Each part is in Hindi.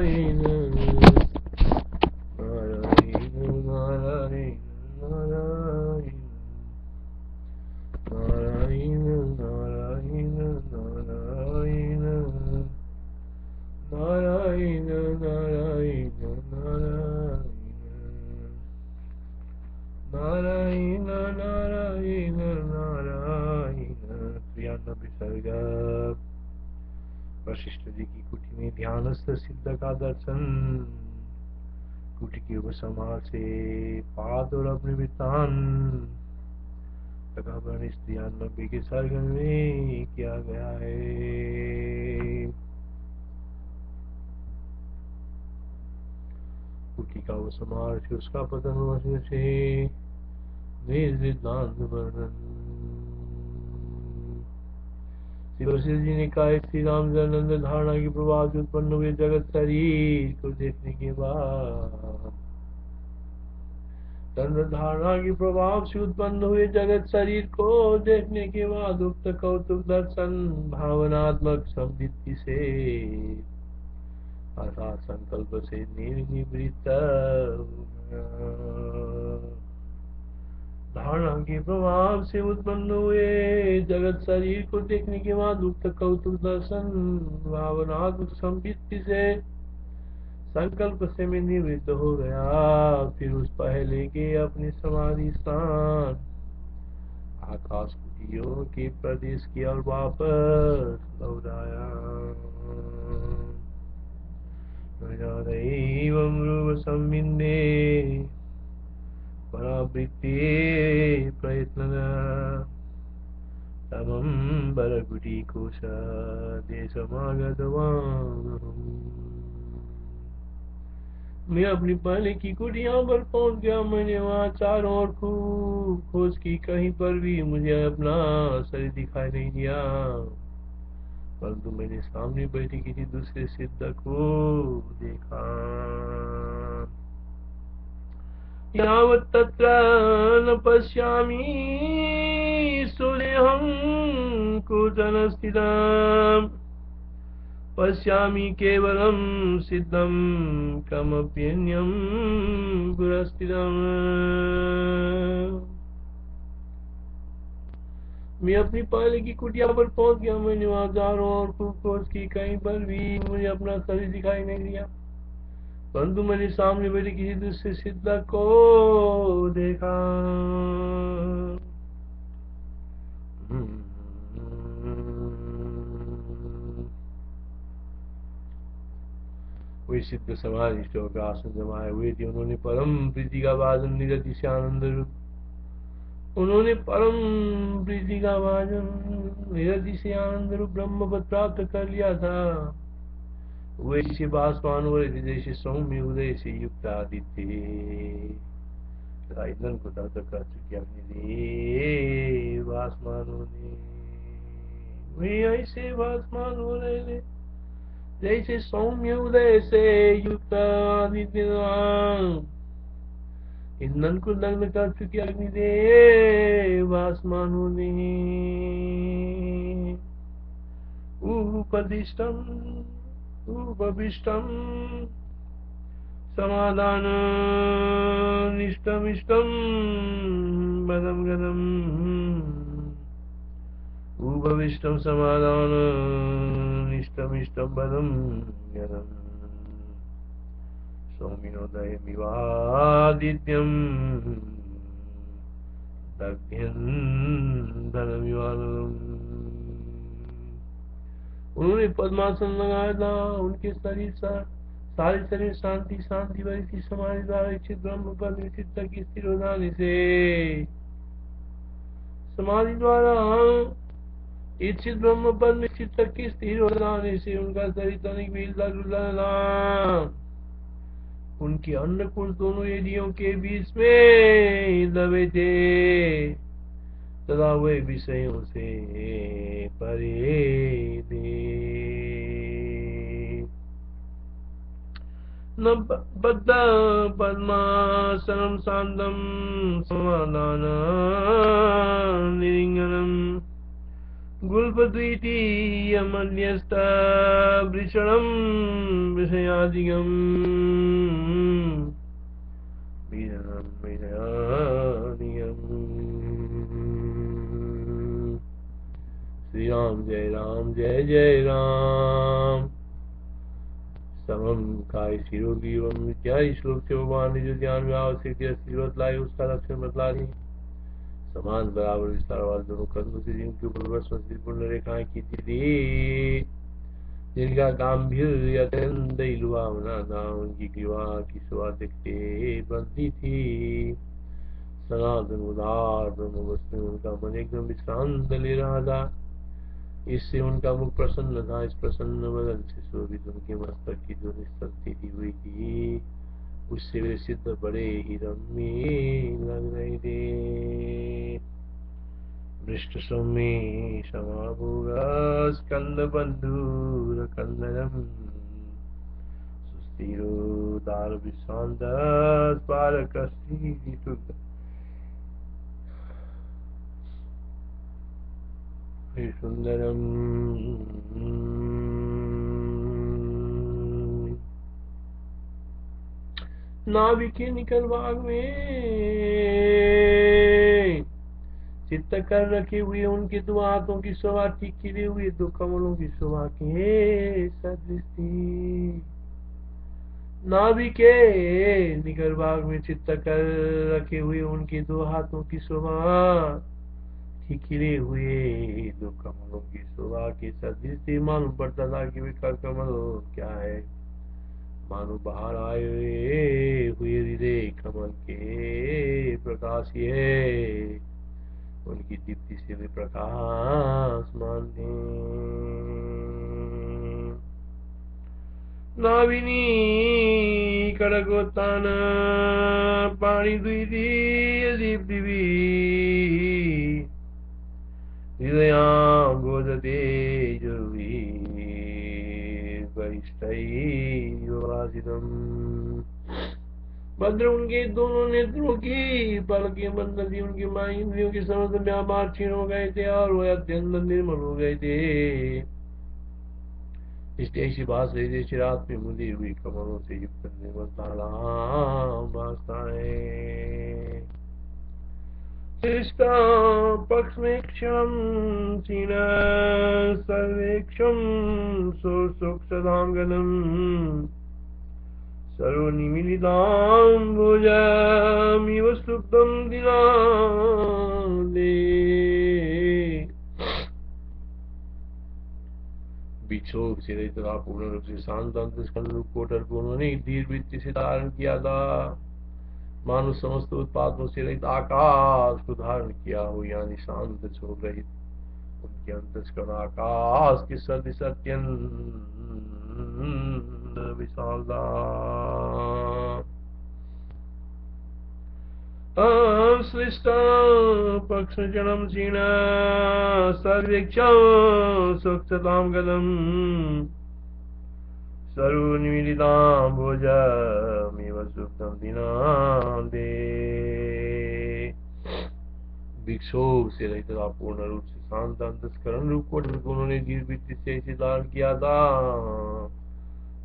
नारायण नारायण नारायण नारायण नारायण नारायण नारायण नारायण नारायण नारायण नारायण। 93 सर्ग। वशिष्ठ जी की कुटी में ध्यानस्थ सिद्ध का दर्शन। कुटी के उपसंहार से पाद और अपने वृत्तांत तथा वर्ण 93 के सर्ग में किया गया है। कुटी का उपसंहार से उसका पतन से निर्सिद्धांत वर्णन। वशिष्ठ जी ने कहा, श्री राम जन्नंद धारणा के प्रभाव से उत्पन्न हुए जगत शरीर को देखने के बाद धारणा के प्रभाव से उत्पन्न हुए जगत शरीर को देखने के बाद उक्त कौतुक दर्शन भावनात्मक संवित्ति से अर्थात संकल्प से निर्निवृत्त। धारणा के प्रभाव से उत्पन्न हुए जगत शरीर को देखने के बाद उक्त कौतुक दर्शन भावनात्मक संवित्ति से संकल्प से मैं निवृत्त हो गया। फिर उस पहले के अपने समाधि स्थान आकाश कुटियों के प्रदेश की ओर वापस लौटाया। रूप संबिंदे परावृत्ति प्रयत्न तमं बरगुटी कोश देशमागतवान्। मैं अपनी पहले की कुटिया पर पहुंच गया। मैंने वहाँ चारों ओर खूब खोज की, कहीं पर भी मुझे अपना शरीर दिखाई नहीं दिया, परंतु मैंने सामने बैठे किसी दूसरे सिद्ध को देखा। यावत् तत्र न पश्यामि सुलेहं कुतन स्थितम् पश्यामि केवलं सिद्धं कमप्यन्यं पुरस्थितम्। मैं अपनी पहले की कुटिया पर पहुंच गया। मैंने वहाँ चारों ओर खूब खोज की, कहीं पर भी मुझे अपना शरीर दिखाई नहीं दिया, परंतु मैंने सामने बैठे किसी दूसरे सिद्ध को देखा। वे सिद्ध समाधिष्ट होकर आसन जमाए हुए थे। उन्होंने परम प्रीति का भाजन निरति से आनंद रूप ब्रह्म पद प्राप्त कर लिया था। वैसे भासमान हो रहे थे जैसे सौम्य उदय से युक्त आदित्य। ईंधन को दग्ध कर चुके अग्निदेव भासमान होने, वे ऐसे भासमान हो रहे थे जैसे सौम्य उदय से युक्त आदित्य। ईंधन को दग्ध कर चुके अग्निदेव भासमान होने। उपविष्टम समाधान निष्टमिष्टम पदम गदम। उपविष्टम समाधान निष्टमिष्टम पदम गदम। सौम्योदयमिवादित्यं दग्ध्यन्धनमिवानलम्। उन्होंने पद्मासन लगाया था। उनके शरीर सारे शरीर शांति शांति भरी थी। समाधि द्वारा इच्छित ब्रह्म पद में चित्त की स्थिर हो जाने से, समाधि द्वारा इच्छित ब्रह्म पद में चित्त की स्थिर हो जाने से उनका शरीर तनिक भी हिलता डुलता था। उनके अन्नकुल दोनों एडियों के बीच में दबे थे तथा वे विषयों से परे थे। न बद्ध पद्मासनं शान्तं समाधान निरिंगनम् गुल्फद्वितीयमन्यस्तवृषणं विषयादिगम् विरलं विषयादिगम्। श्री राम जय जय राम। समम काय शिरोग्रीवम इत्यादि श्लोक से भगवान ने जो ज्ञान व्याव से बतलाई उसका लक्षण बतला दी। समान बराबर विस्तार वाले दोनों कंधों से जिनके ऊपर पूर्ण रेखाएं खींची थी, जिनका गांभीर्य अत्यंत लुभावना था, उनकी ग्रीवा की शोभा देखते बनती थी। सनातन उदार ब्रह्म वस्तु में उनका मन एकदम विश्रांत ले रहा था। इससे उनका मुख प्रसन्न था। इस प्रसन्न बदन से शोभित उनके मस्तक की जो निस्तल स्थिति हुई थी, उससे वे सिद्ध बड़े ही रम्य लग रहे थे। दृष्ट सौम्य समाभोग स्कंद बंधुर कंदरम सुस्थिरो दार विश्वांत पारक सुंदरम। नाभि के निकल भाग में चित्त कर रखे हुए उनके दो हाथों की शोभा ठीक खिले हुए दो कमलों की शोभा के सदृश थी। नाभि के निकल भाग में चित्त कर रखे हुए उनके दो हाथों की शोभा ठीक खिले हुए दो कमलों की शोभा के सदृश थी। मालूम पड़ता था कि वे कमल क्या है, मानो बाहर आए हुए हृदय कमल के प्रकाश ही है। उनकी दीप्ति से वे प्रकाशमान थे। नाभिनी खड्गोत्थान पाणि द्वितीय दीप्तिभिः हृदयाम्बोज तेजोभिः वरिष्ठैर्वासितम्। भद्र उनके दोनों नेत्रों की पलकें बंद थी। उनकी मां इंद्रियों के समस्त व्यापार क्षीण हो गए थे और वह अत्यंत निर्मल हो गए थे। इसलिए ऐसी बात रही जैसे रात में मुदी हुई कमलों से युक्त निर्मल ताला भासता है। सृष्टा पक्ष में क्षण क्षीण सर्वेक्षम सुक्षदांगनम सर्वनिमीलिताम्बुजमिव सुप्तं दिनाले। विक्षोभ से रहित तथा पूर्ण रूप से शांत अंतस्करण रूप कोटर को उन्होंने दीर्घ वृत्ति से धारण किया था। मानो समस्त उत्पादों से रहित आकाश को धारण किया हो, यानी शांत क्षोभ रहित उनके अंतस्करण आकाश के सदृश अत्यंत विशाल था। सृष्ट पक्ष जन्म क्षीण सर्वेक्षम सुक्षतां गदम सर्वनिमीलिताम्बुजमिव सुप्तं दिनान्ते। विक्षोभ से रहित तथा पूर्ण रूप से शांत अंतस्करण रूप को उन्होंने दीर्घवृत्ति से ऐसे धारण किया था,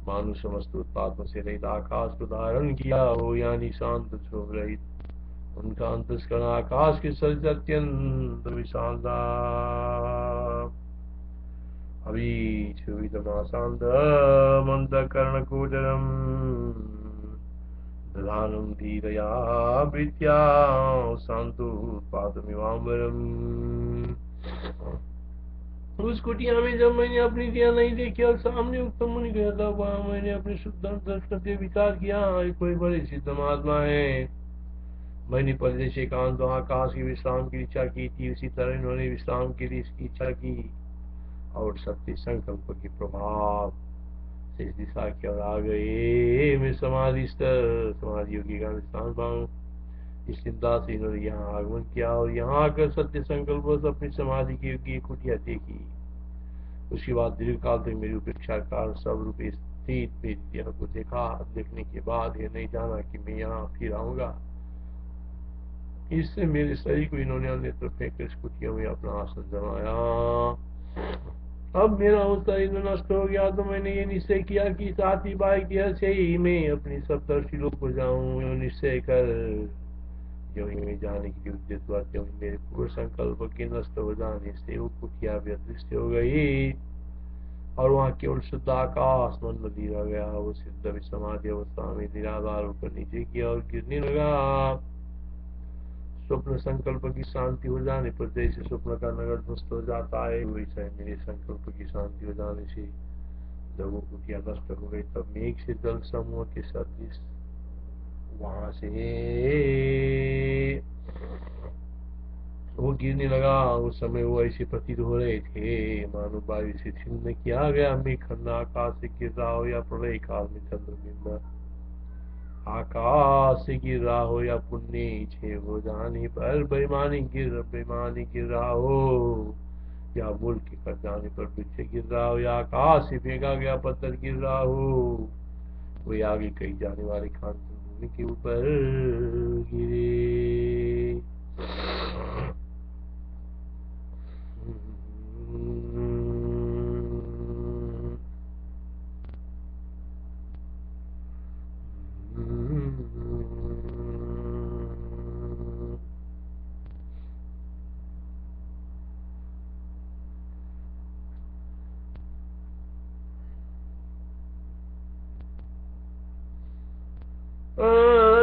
मानो समस्त उत्पादों से रहित आकाश को धारण किया हो, यानी शांत क्षोभ रहित उनका अंतस्करण आकाश के सदृश अत्यंत विशाल था। अभीक्षुभितमाशान्त मन्तकर्णकोटरम् दधानं धीरया वृत्त्या शान्तोत्पातमिवाम्बरम्। उस कुटिया में जब मैंने अपनी दिया नहीं देखी और सामने उत्तम मुनि गया था, वहां मैंने अपने शुद्ध अंतस करके विचार किया, कोई बड़े सिद्ध महात्मा है। मैंने परदेश एकांत आकाश की विश्राम की इच्छा की थी, उसी तरह इन्होंने विश्राम के लिए इसकी इच्छा की और सत्य संकल्प के प्रभाव से इस दिशा की ओर आ गए। मैं समाधि योगी का स्थान पाऊं, इस चिंता से इन्होंने यहाँ आगमन किया और यहाँ आकर सत्य संकल्प अपनी समाधि की योगी कुटिया देखी। उसके बाद दीर्घ काल तक मेरी उपेक्षा कारण सब रूपे स्थित वेदिया को देखा। देखने के बाद ये नहीं जाना कि मैं यहाँ फिर आऊंगा। इससे मेरे शरीर को इन्होंने अन्यत्र फेंक कर इस कुटिया में अपना आसन जमाया। अब मेरा वो शरीर नष्ट हो गया तो मैंने ये निश्चय किया कि साथी बाई की से ही मैं अपनी सप्तर्षि लोक को जाऊं। यो निश्चय कर जो ही मैं जाने की उद्देश्य हुआ त्यों ही मेरे पूर्व संकल्प के नष्ट हो जाने से वो कुटिया भी अदृश्य हो गई और वहाँ केवल शुद्ध आकाश मंडली रह गया। वो सिद्ध भी समाधि अवस्था में निराधार होकर नीचे की ओर गिरने लगा। स्वप्न संकल्प की शांति हो जाने पर जैसे स्वप्न का नगर ध्वस्त हो जाता है, वैसा ही मेरे संकल्प की शांति हो जाने से जब वो कुटिया नष्ट हो गई तब मेघ से जल समूह के सदृश वहां से वो गिरने लगा। उस समय वो ऐसे प्रतीत हो रहे थे मानो वायु से छिन्न किया गया मेघ खंड आकाश से गिर रहा हो या प्रलय काल में चंद्रबिंब आकाश से गिर रहा हो या पुण्य छे हो जाने पर बेईमानी गिर रहा हो या मूल के कट जाने पर पीछे गिर रहा हो या आकाश से फेंका गया पत्थर गिर रहा हो, वही आगे कही जाने वाले खान भूमि के ऊपर गिरे।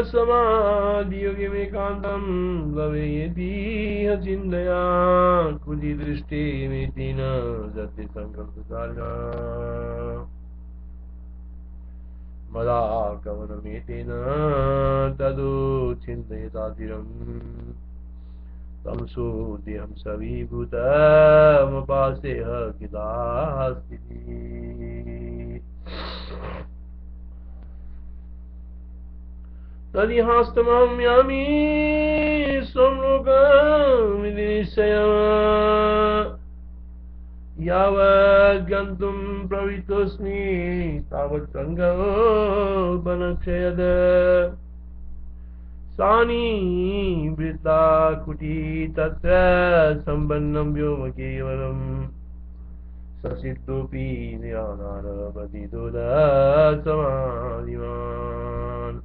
समाधियोगे में कांतम भवेयति चिंतया कुली दृष्टि में तीन जति संकल्पकारिणा मदा गमनमेतेन तदु चिन्तयतातिरम् तं सुदेहं सविभूतमुपासेह किदास्ति। तदिहास्तमहं यामि स्वलोकमिति निश्चयम् यावत् गन्तुं प्रवृत्तोऽस्मि तावत् सङ्कल्पनक्षयद सानि वृत्ता कुटी तत्र सम्पन्नं व्योम केवलम् ससिद्धोऽपि निराधारवदिदुदसमाधिमान्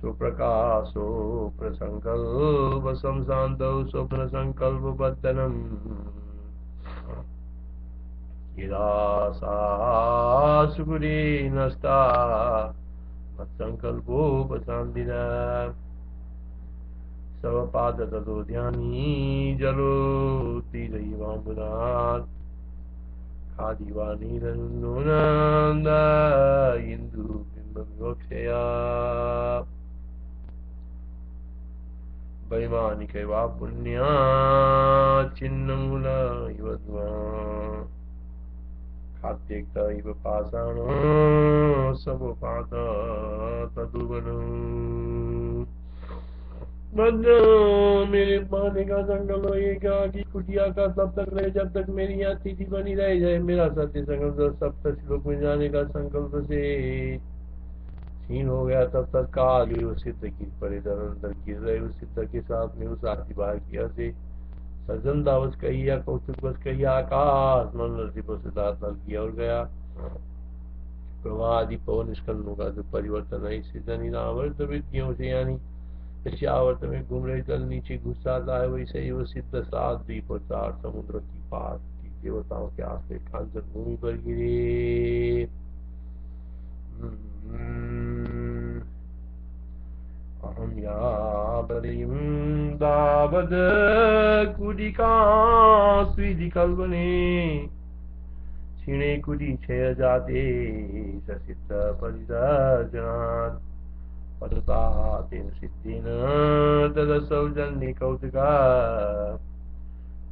सुप्रकाशो प्रसङ्कल्प संशान्तौ स्वप्नसङ्कल्पबद्धनम् यदा सा सुगुरे नष्टा मत्सङ्कल्पोपशान्तिना स्वपाद ततो ध्यानी जलोतिरैवाम्बुनात् खादिवा नीरन्दोनन्द इन्दुबिम्बविवक्षया वैमानिकैवा पुण्या छिन्नमूला इव ध्वा खाद्यक्त इव पाषाण सबपात तदुवनु। मेरे पाने का संकल्प रहेगा कि कुटिया का तब तक रहे जब तक मेरी यहाँ स्थिति बनी रह जाए। मेरा सत्य संकल्प सप्त श्लोक में जाने का संकल्प से क्षीण हो गया तब तक काल उस सिद्ध की परिधर अंदर गिर रहे उस सिद्ध के साथ में उस आदिवार किया से सज्जन दावस कही या कौतुक बस कही आकाश मंडल सिद्धार्थ किया और गया। प्रवाह आदि पवन स्कंदों का जो परिवर्तन है इससे जनिनावर्त वृत्तियों से यानी आवर्त में घूम रहे जल नीचे घुस जाता है वैसे ही वो सिद्ध सात द्वीप और चार समुद्र की पार की देवताओं के आश्रय कांचन भूमि पर गिरे। अहम यावदीं दावद कुडिका स्विधि कल्पने क्षीणे कुडी क्षय जाते ससिद्ध परिदर्शनात् पतता तेन सिद्धेन तदसौजन्ये कौतुका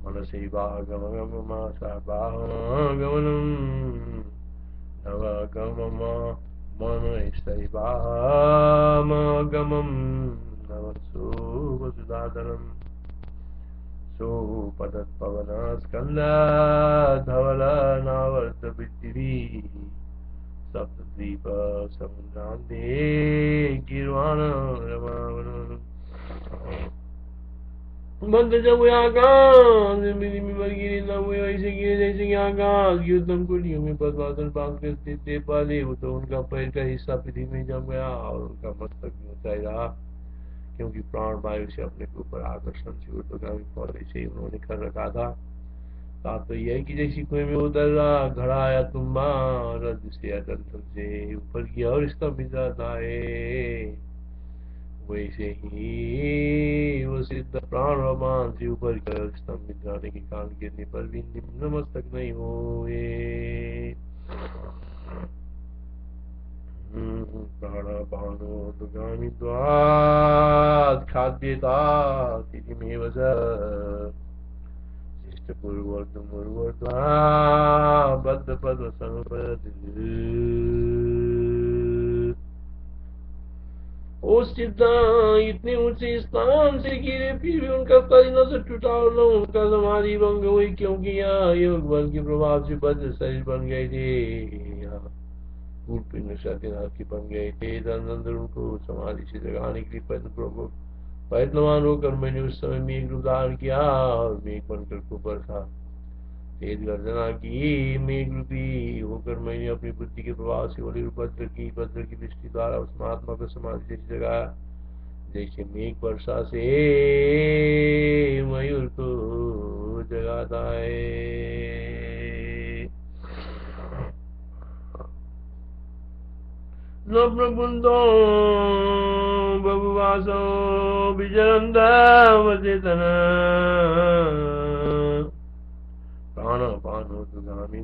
मनसैवागमगममासाबाहगमनं नवगमम मनसैवामगमं नवसो वसुधाधरम् सोपतत्पवनस्कन्धवलनावर्तपृथिवी सप्तद्वीप समुद्रान्ते गिर्वाण रमावनं बंद जब हुए आकाश मेरी मिमर गिरे न हुए ऐसे गिरे जैसे कि आकाश की उत्तम कुटियों में पद्मासन बांध कर स्थित थे पाले वो तो उनका पैर का हिस्सा पृथ्वी में जम गया और उनका मस्तक भी ऊंचाई रहा, क्योंकि प्राण वायु से अपने के ऊपर आकर्षण से ऊर्ध्वगामी पौधे से उन्होंने कर रखा था। तात्पर्य यह कि जैसी कुएं में उतर रहा घड़ा या तुम्बा रज से या डंठल से ऊपर की और स्तंभित जाता है, वैसे ही वो सिद्ध प्राण और मान से ऊपर की ओर स्तंभित जाने के कारण गिरने पर भी निम्न मस्तक नहीं हुए। प्राणापानोद्गामी द्वाद खाद्यता तिथिमेव च शिष्टपूर्वोर्ध्वमूर्ध्वा बद्धपद्मसमुपरति। ओ सिद्धा, इतने ऊंचे स्थान से गिरे फिर भी उनका शरीर न से टूटा और न उनका समाधि भंग हुई, क्योंकि यहाँ योग बल के प्रभाव से बद्ध शरीर बन गए थे। यहाँ पिंड सत्यनाथ की बन गए थे। तदनंतर उनको समाधि से जगाने के लिए प्रयत्नवान होकर मैंने उस समय मेघ रूप धारण किया और मेघ बनकर को बरसा। तेज गर्जना की मेघ रूपी होकर मैंने अपनी बुद्धि के प्रभाव से बोले भद्र की दृष्टि द्वारा उस महात्मा को समाधि जैसी जगाया, जैसे मेघ वर्षा से मयूर को जगाता है। न प्रबुद्धो बभुवासो विचरन्तमचेतन प्राणपानोद्गामी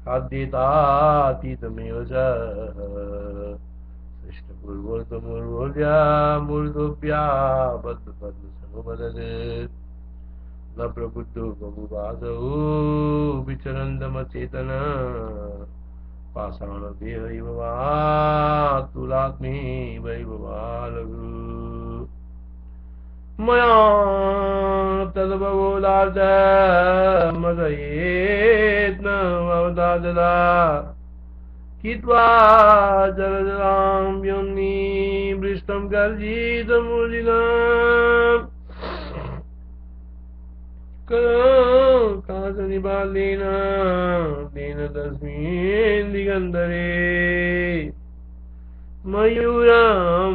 खाद्येतातीतमेव च सृष्टपूर्वोर्ध्वमूर्ध्या मूर्धोऽप्या बद्धपद्मसमुपतते। न प्रबुद्धो बभुवासो विचरन्तमचेतन पाषाण देह वा तुलात्मी वैव वा लघु मया तद्बोधार्थ मदयेत् न अवदादला कित्वा जलजलां व्योम्नि वृष्टं गर्जितमूर्जिनाम् कासनिबालेन तेन तस्मिन् दिगन्तरे मयूरं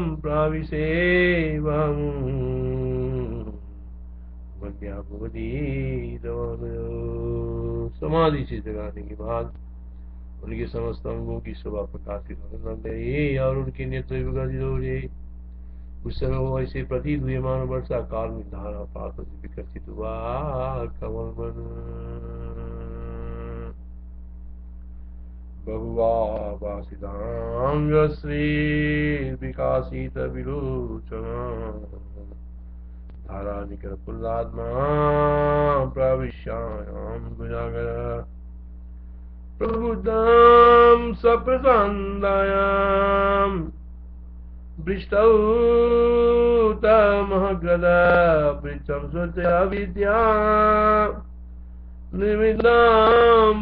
समाधि से जगाने के बाद उनके समस्त अंगों की शोभा प्रकाशित होने लग गई और उनके नेत्र विकसित हो गए। उस समय वो ऐसे प्रतीत हुए मानो वर्षा काल में धारा पात से विकसित हुआ कमल मन। बहुवा वासितांग श्री विकासित विलोचन धारा निकर पुल्लात्मा प्रविश्यायां भुजागर प्रबुद्धं सप्रसान्दायां वृष्टौ तमहग्रदा वृक्षं स्वस्य विद्या निमित्तं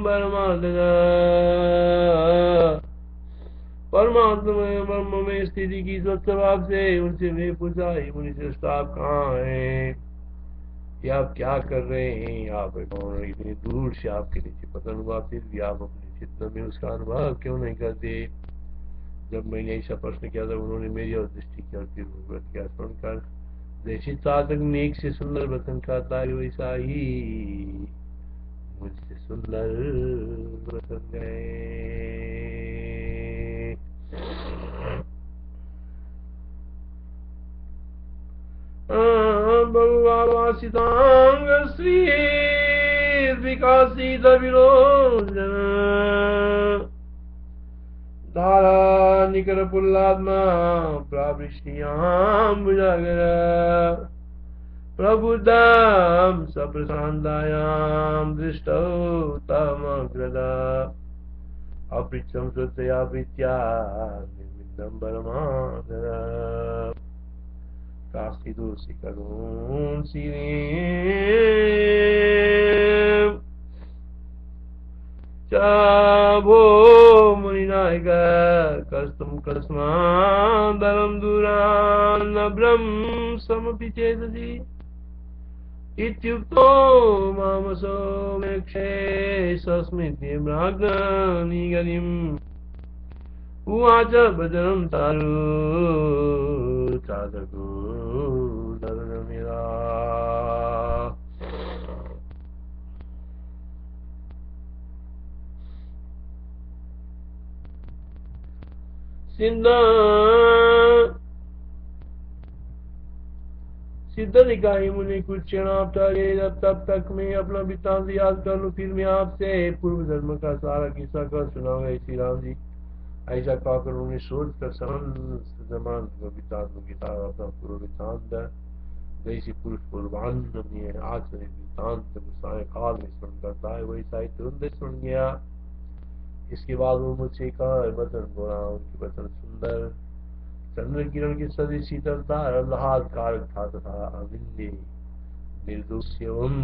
परमात्मा ब्रह्म में स्थिति की स्वच्छ भाव से उनसे मैं पूछा, मुनि श्रेष्ठ आप कहाँ हैं? ये आप क्या कर रहे हैं? आप कौन? इतनी दूर से आपके नीचे पतन हुआ, फिर भी आप अपने चित्त में उसका अनुभव क्यों नहीं करते? जब मैंने ऐसा प्रश्न किया था उन्होंने मेरी और दृष्टि की और व्रत किया सुनकर जैसे साधक मेघ से सुंदर वचन करता है वैसा ही मुझसे सुंदर वचन गए। बहुवासितांग श्री विकासित विलोचन धारा निकर पुल्लात्मा प्रावृष्टियां भुजागर प्रबुद्धं सप्रसान्दायां दृष्टौ तमग्रदा अपृच्छं श्रुत्या प्रीत्या निर्विघ्नं परमानरा कास्तिदोषि करुण शिरे भो मुनिनायक कस्तुं कस्मादलं दूरान्नभ्रं समपि चेदसि इत्युक्तो मामसो मेक्षे सस्मिते ब्राह्मणीगतिम् उवाच भजनं तारु चादको दर्दमिरा सिद्ध निकाय मुनि कुछ क्षण आप टहले, तब तक मैं अपना वृत्तांत याद कर लूं, फिर मैं आपसे पूर्व धर्म का सारा किस्सा कर सुनाऊंगा। श्री राम जी ऐसा कहकर उन्हें सोच कर समस्त जमान वृत्तांत की सारा अपना पूर्व वृत्तांत जैसे पुरुष पूर्वान्न में आचरण वृत्तांत साय काल में स्मरण करता है वैसा ही तुरंत स्मरण गया। इसके बाद वो मुझसे कहा, वचन बोला, उनके वचन सुंदर चंद्र किरण की सदी शीतलता आह्लाद कारक था तथा अविंदे निर्दोष एवं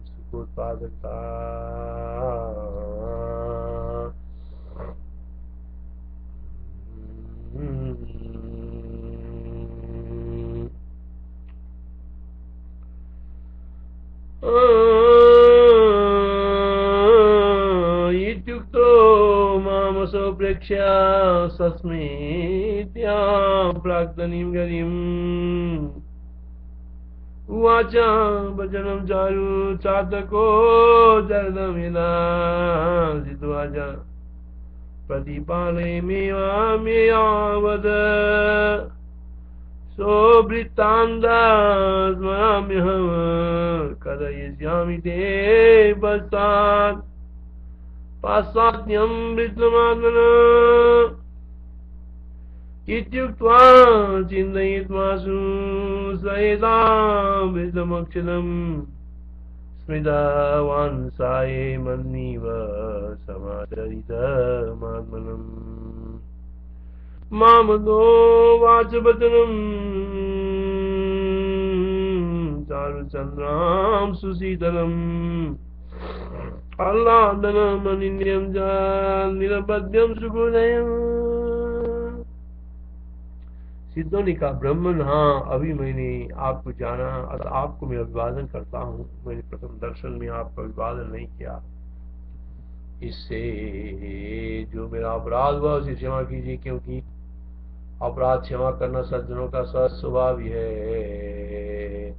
सुखोत्पादक था। इत्युक्तो मामसो प्रेक्ष्य सस्मित्यां प्राक्तनीं गतिम् उवाच वचनं चारु चातको जर्दमिदा जित्वाच प्रतिपालयमेवामेयावद सोवृत्तान्तं स्मराम्यहं कथयिष्यामि ते पश्चात् पाश्चात्यं वृत्तमात्मना इत्युक्त्वा चिन्तयित्वासु स एतां वृत्तमक्षरम् स्मृतवान् साये मन्निव समाचरितमात्मनम् मामदो वाचवचनम् चारुचन्द्रां सुशीतलम् आह्लादनमनिन्द्रियं च निरपद्यं सुखोदयम्। सिद्धों ने कहा, ब्राह्मण हाँ, अभी मैंने आपको जाना, अतः आपको मैं अभिवादन करता हूँ। मैंने प्रथम दर्शन में आपका अभिवादन नहीं किया, इससे जो मेरा अपराध हुआ उसे क्षमा कीजिए, क्योंकि अपराध क्षमा करना सज्जनों का सहज स्वभाव ही है।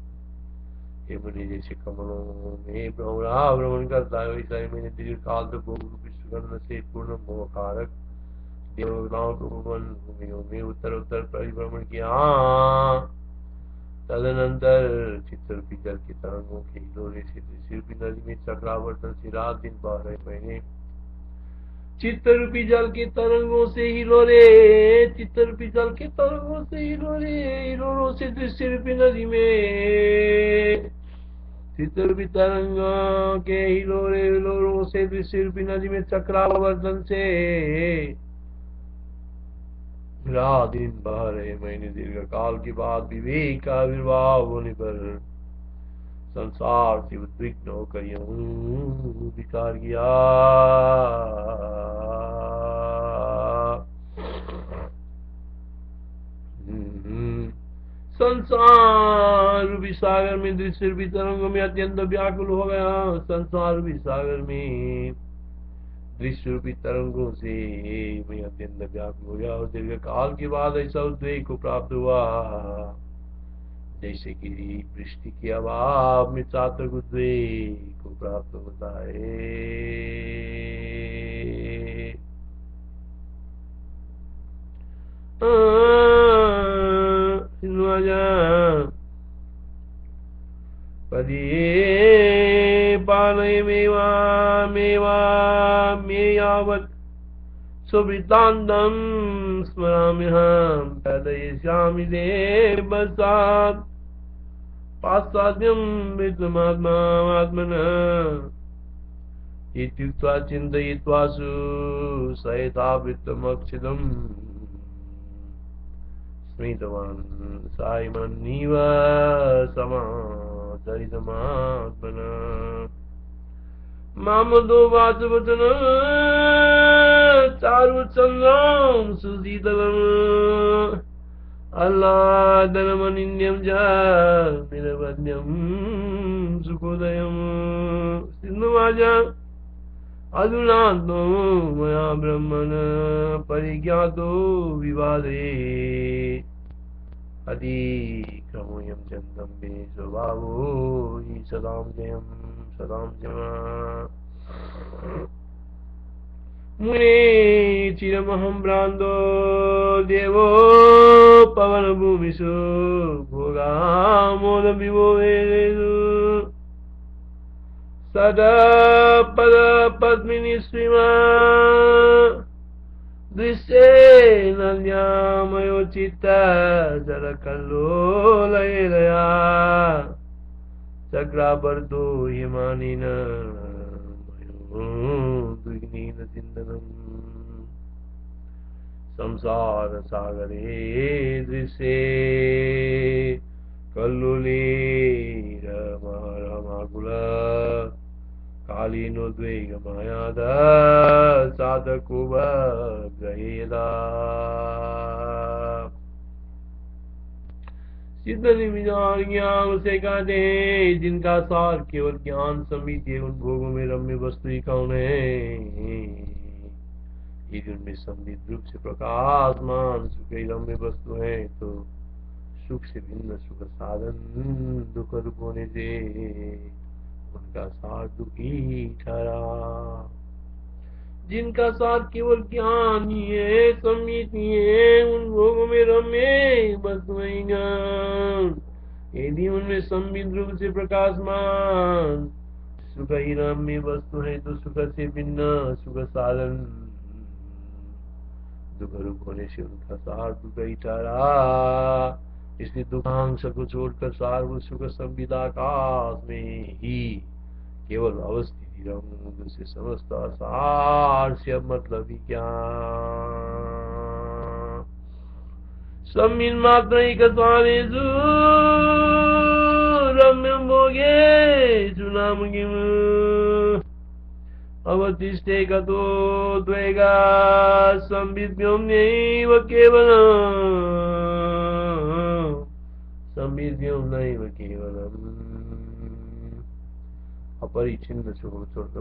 ये मुनि जैसे कमलों में भ्रमण करता है वैसा ही मैंने दीर्घ काल तक भोग रूपी सुगंध से पूर्ण मोहकारक देवताओं को भूमियों में उत्तर उत्तर परिभ्रमण किया। तदनंतर चित्ररूपी जल के तरंगों के हिलोरे से त्रिशिल्पी नदी में चक्रावर्तन से रात दिन बह रहे मैंने चित्ररूपी जल के तरंगों से हिलोरे, चित्ररूपी जल के तरंगों से हिलोरे, हिलोरों से त्रिशिल्पी नदी में चित्ररूपी तरंगों के हिलोरे, हिलोरों से त्रिशिल्पी नदी में चक्रावर्तन से रात दिन बह रहे मैंने दीर्घ काल के बाद विवेक का आविर्भाव होने पर संसार से उद्विग्न होकर यूं विचार किया। संसार रूपी सागर में दृश्य रूपी तरंगों में अत्यंत व्याकुल हो गया। संसार रूपी सागर में दृश्य रूपी तरंगों से मैं अत्यंत व्याकुल हो गया और दीर्घ काल के बाद ऐसा उद्वेग को प्राप्त हुआ जैसे कि वृष्टि के अभाव में चातक उद्वेग को प्राप्त होता है। पदे पालयमेवामेयावत् सुवृत्तान्तं स्मराम्यहं कथयिष्यामि ते पश्चात् पाश्चात्यं वृत्तमात्मनः इत्युक्त्वा चिन्तयित्वासु स एतावृत्तमक्षितम् स्मृतवान् सायमन्निव समाचरितमात्मनः मामदो वाचवचन चारु चन्द्रं सुशीतलम् आह्लादनमनिन्द्यं च निरवध्यं सुखोदयम् सिन्धुवाच अधुनान्तो मया ब्रह्मण परिज्ञातो विवादे अधिक्रमोऽयं चन्दं मे स्वभावो हि सदां जयम् मुने चिरमहं भ्रान्तो देवो पवनभूमिषु भोगामोदविभो वेदेषु सदा पद पद्मिनी श्रीमा दृश्येन न्यामयोचित जलकल्लोलयलया चक्रापर्दो हिमानिन द्विग्नेन चिन्तनम् संसार सागरे दृश्ये कल्लोले रमाकुल कालीनोद्वेगमायाद साधकोपग्रहेदा सिद्ध ज्ञान से कहते हैं जिनका सार केवल ज्ञान समिति उन भोगों में रम्य वस्तु ही कौन है। यदि उनमें संबित रूप से प्रकाशमान सुख ही रम्य वस्तु है तो सुख से भिन्न सुख साधन दुख रूप होने से उनका सार दुखी ठहरा। जिनका सार केवल ज्ञान ही है संमित ही है उन भोगों में रम्य वस्तु यदि उनमें संबित रूप से प्रकाशमान सुख ही रम्य वस्तु है तो सुख से भिन्न सुख साधन दुख रूप होने से उनका सार दुख ही ठहरा। इसलिए दुखांश को छोड़कर सार सुख संविदाकाश में ही केवल अवस्थित से समस्त सार से मतलब ही क्या सम्मिन मात्र स्वानेषु रम्यं भोगेषु नाम किम् अवतिष्ठे गतो द्वैगा संविद्योम्यैव केवलम् संविद्यों नैव केवलम् अपरिचिन्न सुख छोड़कर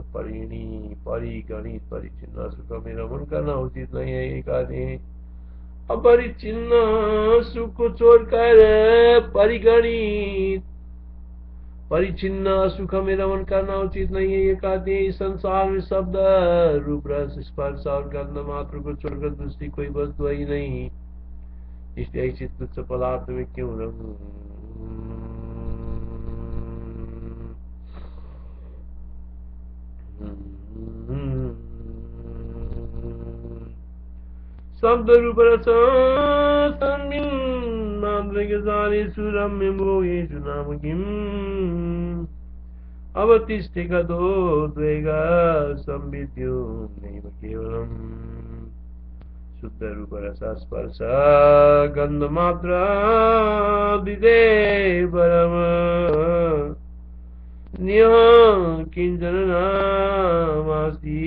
परिगणित परिचिन्न सुख में रमन करना उचित नहीं है। एक आदि अपरिचिन्न सुख को छोड़कर परिगणित परिचिन्न सुख में रमन करना उचित नहीं है। ये कहते हैं संसार में शब्द रूप रस स्पर्श और गंध मात्र को छोड़कर दूसरी कोई वस्तु ही नहीं। इसलिए ऐसे तुच्छ पदार्थ में क्यों रहूं। शब्द रूप रस मात्र के सारे सुरम्य भोगेषु नाम किम् अवतिष्ठे गतो द्वैगा संविद्यो नैव केवलम् शुद्ध रूप रस स्पर्श गंध मात्र विदे परम नियः किंचन नामास्ति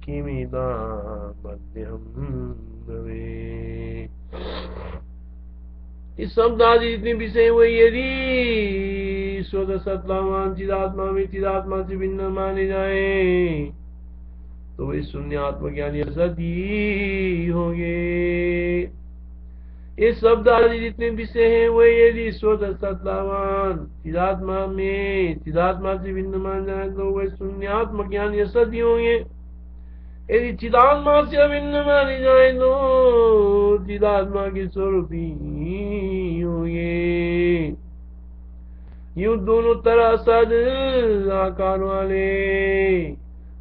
किमिदं मध्यम भवे। इस शब्द आदि जितने विषय हुए यदि स्वतः सत्तावान चिदात्मा में चिदात्मा से भिन्न माने जाए तो वे शून्य आत्मज्ञानी असती होंगे। ये शब्द आदि जितने विषय हैं वे यदि स्वतः सत्तावान चिदात्मा में चिदात्मा से भिन्न मान जाए तो वे शून्य आत्मज्ञानी असती होंगे। यदि चिदात्मा से अभिन्न माने जाए तो चिदात्मा के स्वरूप ही होंगे। यूं दोनों तरह सद आकार वाले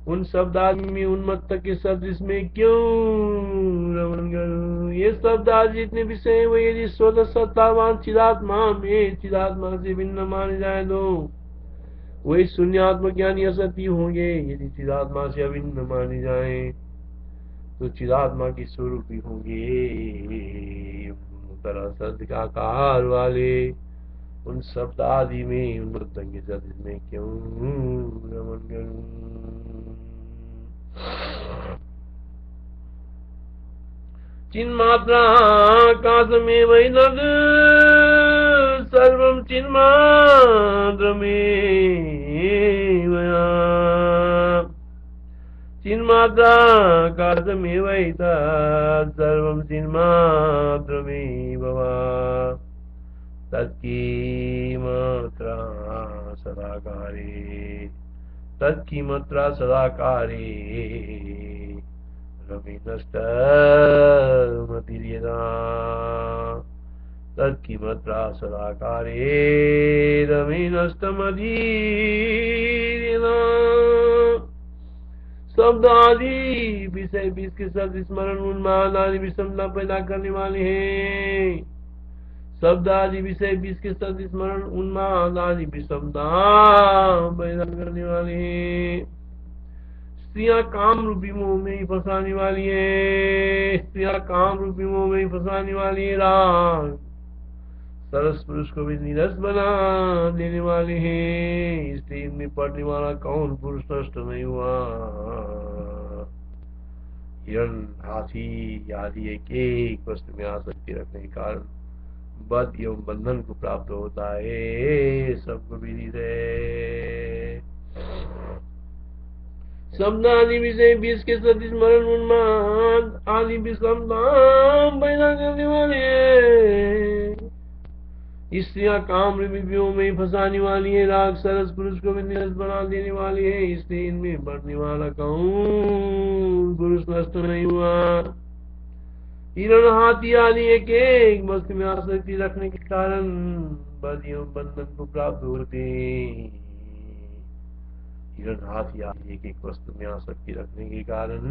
उन शब्द आदमी उन्मत्त के सदृश में क्यों रमन करूं। ये शब्द आदि जितने विषय हैं वे यदि स्वतः सत्तावान चिदात्मा में चिदात्मा से भिन्न माने जाए तो वही शून्यात्म ज्ञानी असत्य होंगे। यदि चिदात्मा से अभिन्न माने जाए तो चिदात्मा की स्वरूप ही होंगे। तरह सद का आकार वाले उन शब्द आदि में उन मृदंग जल में क्यों रमन करूं। चिन्मात्राकाशमेवैतद् सर्वं चिन्मात्रमेव चिन्मात्राकाशमेवैतद् सर्वं चिन्मात्रमेव तत्किमत्रा सदाकारे रविनष्टमतिर्यदा तत्किमत्रा सदाकारे रविनष्टमतिर्यदा। शब्द आदि विषय बीज के शब्द स्मरण उन्माद आदि विषमता पैदा करने वाले हैं। शब्द आदि विषय बीज के शब्द स्मरण उन्माद आदि विषमता पैदा करने वाले हैं। स्त्रियां काम रूपी मोह में ही फंसाने वाली है। स्त्रियां काम रूपी मोह में ही फंसाने वाली है। राग सरस पुरुष को भी नीरस बना देने वाले हैं। इसलिए इनमें पढ़ने वाला कौन पुरुष नष्ट नहीं हुआ। हिरण हाथी आदि एक एक वस्तु में आसक्ति रखने के कारण बद एवं बंधन को प्राप्त होता है। सबको विदित है। शब्द आदि विषय बीज के सती स्मरण उन्माद आदि विषमता पैदा करने वाले हैं। स्त्रियां काम रूपियों में फंसाने वाली है। राग सरस पुरुष को भी निरस बना देने वाली है। इसलिए इनमें बढ़ने वाला कौन पुरुष नष्ट नहीं हुआ। हिरण हाथी आदि एक एक वस्तु में आसक्ति रखने के कारण बद एवं बंधन को प्राप्त होते। हिरण हाथी आदि एक एक वस्तु में आसक्ति रखने के कारण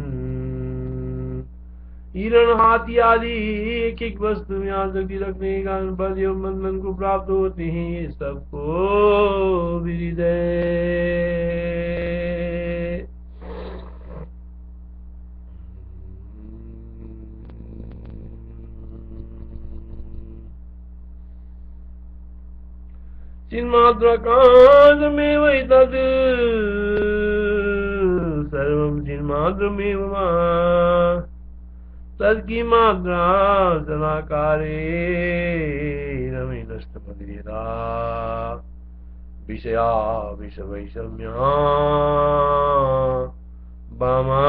हिरण हाथी आदि एक एक वस्तु में आसक्ति रखने के कारण बद एवं बंधन को प्राप्त होते हैं। ये सबको विदित है। चिन्मात्रकाशमेवैतद् सर्वं चिन्मात्रमेव तत्किमात्रा सदाकारे रविनष्टमतिर्यदा विषया विषवैषम्या वामा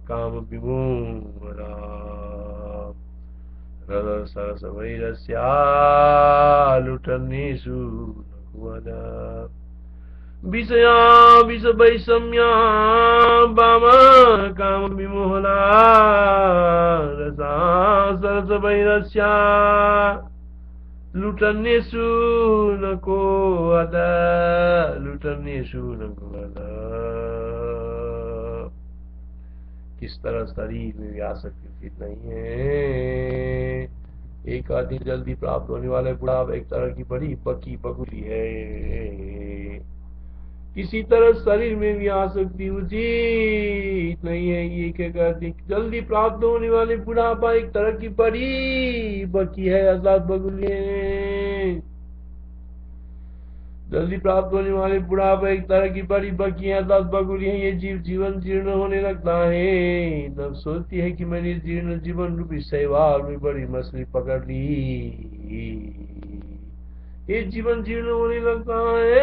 कामविमोहना रसरसवैरस्या लुठन्नेषु नकुवदा विषया विषवैषम्या वामा कामविमोहना रसा सरसवैरस्या लुठन्नेषु नकुवदा लुठन्नेषु नकुवदा। किस तरह शरीर में भी आसक्ति उचित नहीं है। एक आदि जल्दी प्राप्त होने वाले बुढ़ापा एक तरह की बड़ी पकी बगुली है। किसी तरह शरीर में भी आसक्ति उचित नहीं है। ये क्या कहते जल्दी प्राप्त होने वाले बुढ़ापा एक तरह की बड़ी बकी है अर्थात बगुली है। जल्दी प्राप्त होने वाले बुढ़ापा एक तरह की बड़ी बकी है अर्थात बगुली है। ये जीवन जीर्ण होने लगता है। तब सोचती है कि मैंने जीर्ण जीवन रूपी शैवाल में बड़ी मछली पकड़ ली। ये जीवन जीर्ण होने लगता है।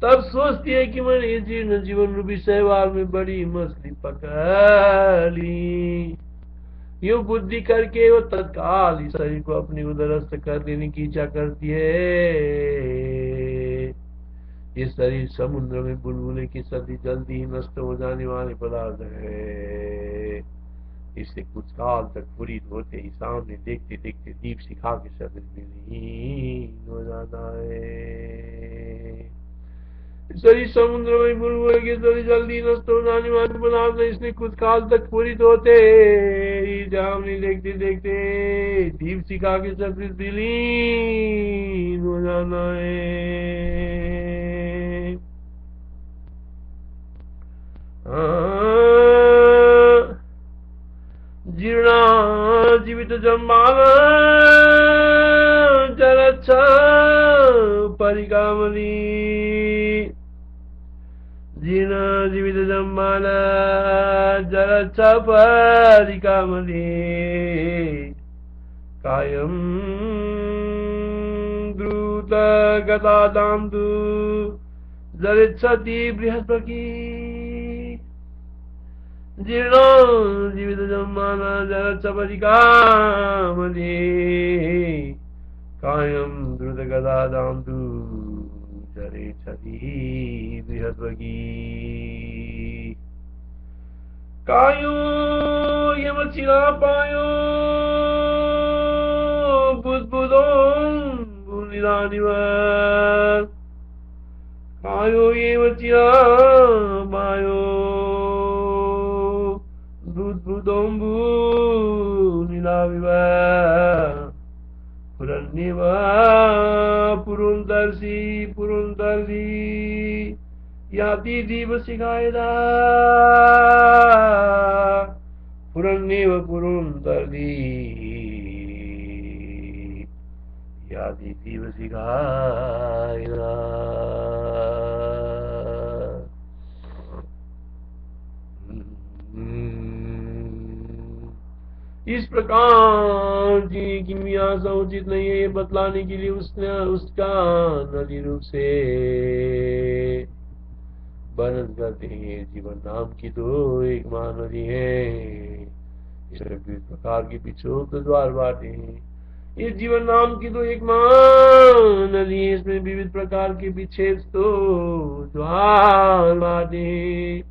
तब सोचती है कि मैंने ये जीर्ण जीवन रूपी शैवाल में बड़ी मछली पकड़ ली। यो बुद्धि करके वो तत्काल इस शरीर को अपनी उदरस्थ कर लेने की इच्छा करती है। ये शरीर समुद्र में बुलबुले की सदी जल्दी ही नष्ट हो जाने वाले पदार्थ है। इससे कुछ काल तक पूरी होते ही सामने देखते देखते दीप सिखा के शरीर में लीन हो जाता है। शरीर समुद्र में बुलबुले की सदी जल्दी नष्ट हो जाने वाले पदार्थ है। इसने कुछ काल तक पूरी होते सामने देखते देखते दीप सिखा के शरीर में लीन हो जाना है। जीर्णा जीवित जम्बाल परिकामली जीर्ण जीवित जम्मान जरच्छ परिकामली कायं द्रुत गदादान्तु जरिच्छति बृहस्पति जीर्ण जीवित जम्मान जरच्छ परिकामली कायं द्रुत गदादान्तु जरिच्छति बृहस्पति कायो यमचिरापायो बुद्बुदों बुनिदानिव कायो यमचिरापायो बुद्बुदों बुनिदानिव पुरन्निव पुरुन्दर्शी याति दिवसिकायदा पुरन्निव पुरुन्दर्शी याति दिवसिकायदा। इस प्रकार जी की मीमांसा उचित नहीं है, ये बतलाने के लिए उसने उसका नदी रूप से वर्णन करते हैं। जीवन नाम की तो एक महानदी है, इसमें विविध प्रकार के पिछोक्त द्वार बाटे हैं। ये जीवन नाम की तो एक महानदी है, इसमें विविध प्रकार के विच्छेद तो द्वार बाटे हैं।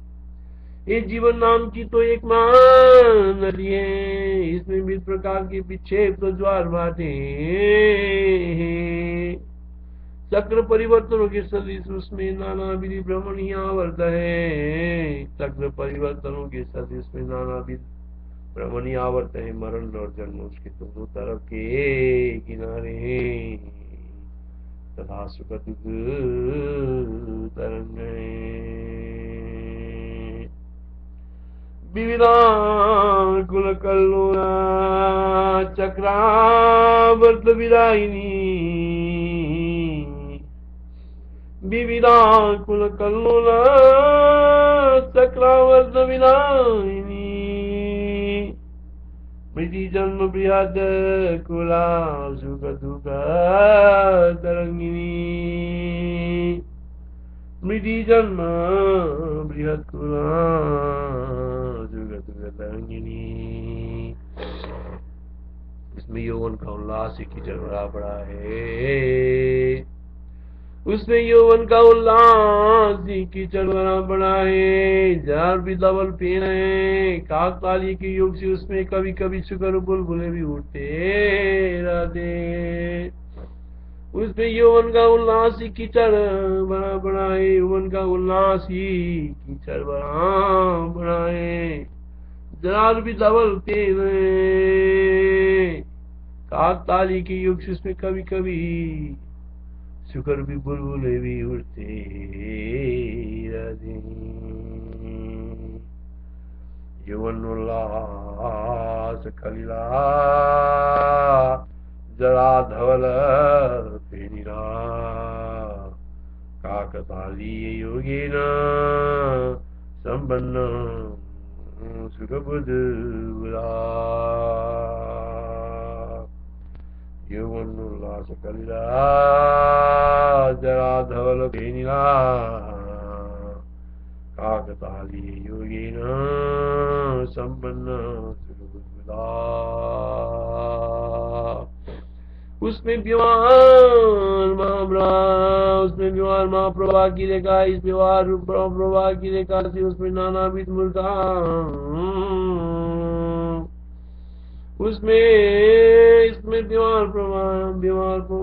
ये जीवन नाम की तो एक महानदी है, इसमें विविध प्रकार के विक्षेप तो ज्वार बाटे हैं। चक्र परिवर्तनों के सदृश उसमें नाना विधि भ्रमण आवर्त है। चक्र परिवर्तनों के सदृश में नाना विधि भ्रमण आवर्त है। मरण और जन्म उसके दोनों तरफ के किनारे हैं। तथा सुख दुख तरंग विविधाकुल कल्लोला चक्रावर्त विदायिनी विविधाकुल कल्लोला चक्रावर्त विदायिनी मृति जन्म बृहद कुला सुख दुख तरंगिनी मृति जन्म बृहद कुला तरंगिनी। इसमें यौवन का उल्लास कीचड़ भरा पड़ा है, उसमें यौवन का उल्लास कीचड़ भरा पड़ा है। जार भी धवल पेन है, काक ताली के योग से उसमें कभी कभी शुकर बुलबुले भी उठते रहते। उसमें यौवन का उल्लास ही कीचड़ भरा पड़ा है, यौवन का उल्लास ही कीचड़ भरा पड़ा है। जरार भी धवल पेन काक ताली के युग से उसमें कभी कभी शुकर भी बुलबुले भी उड़ते रहते। यौवन उल्लास कलिला जरा धवल पेनिरा काक ताली योगेन संपन्न सुख बुद्धुला। यौवन उल्लास कलिला जरा धवल पेनिला काकताली योगेन संपन्न सुख बुद्धुला। उसमें व्यवहार महाप्रभा की रेखा, इस व्यवहार प्रभा की रेखा से उसमें नानाविध मूर्खा, उसमें इसमें व्यवहार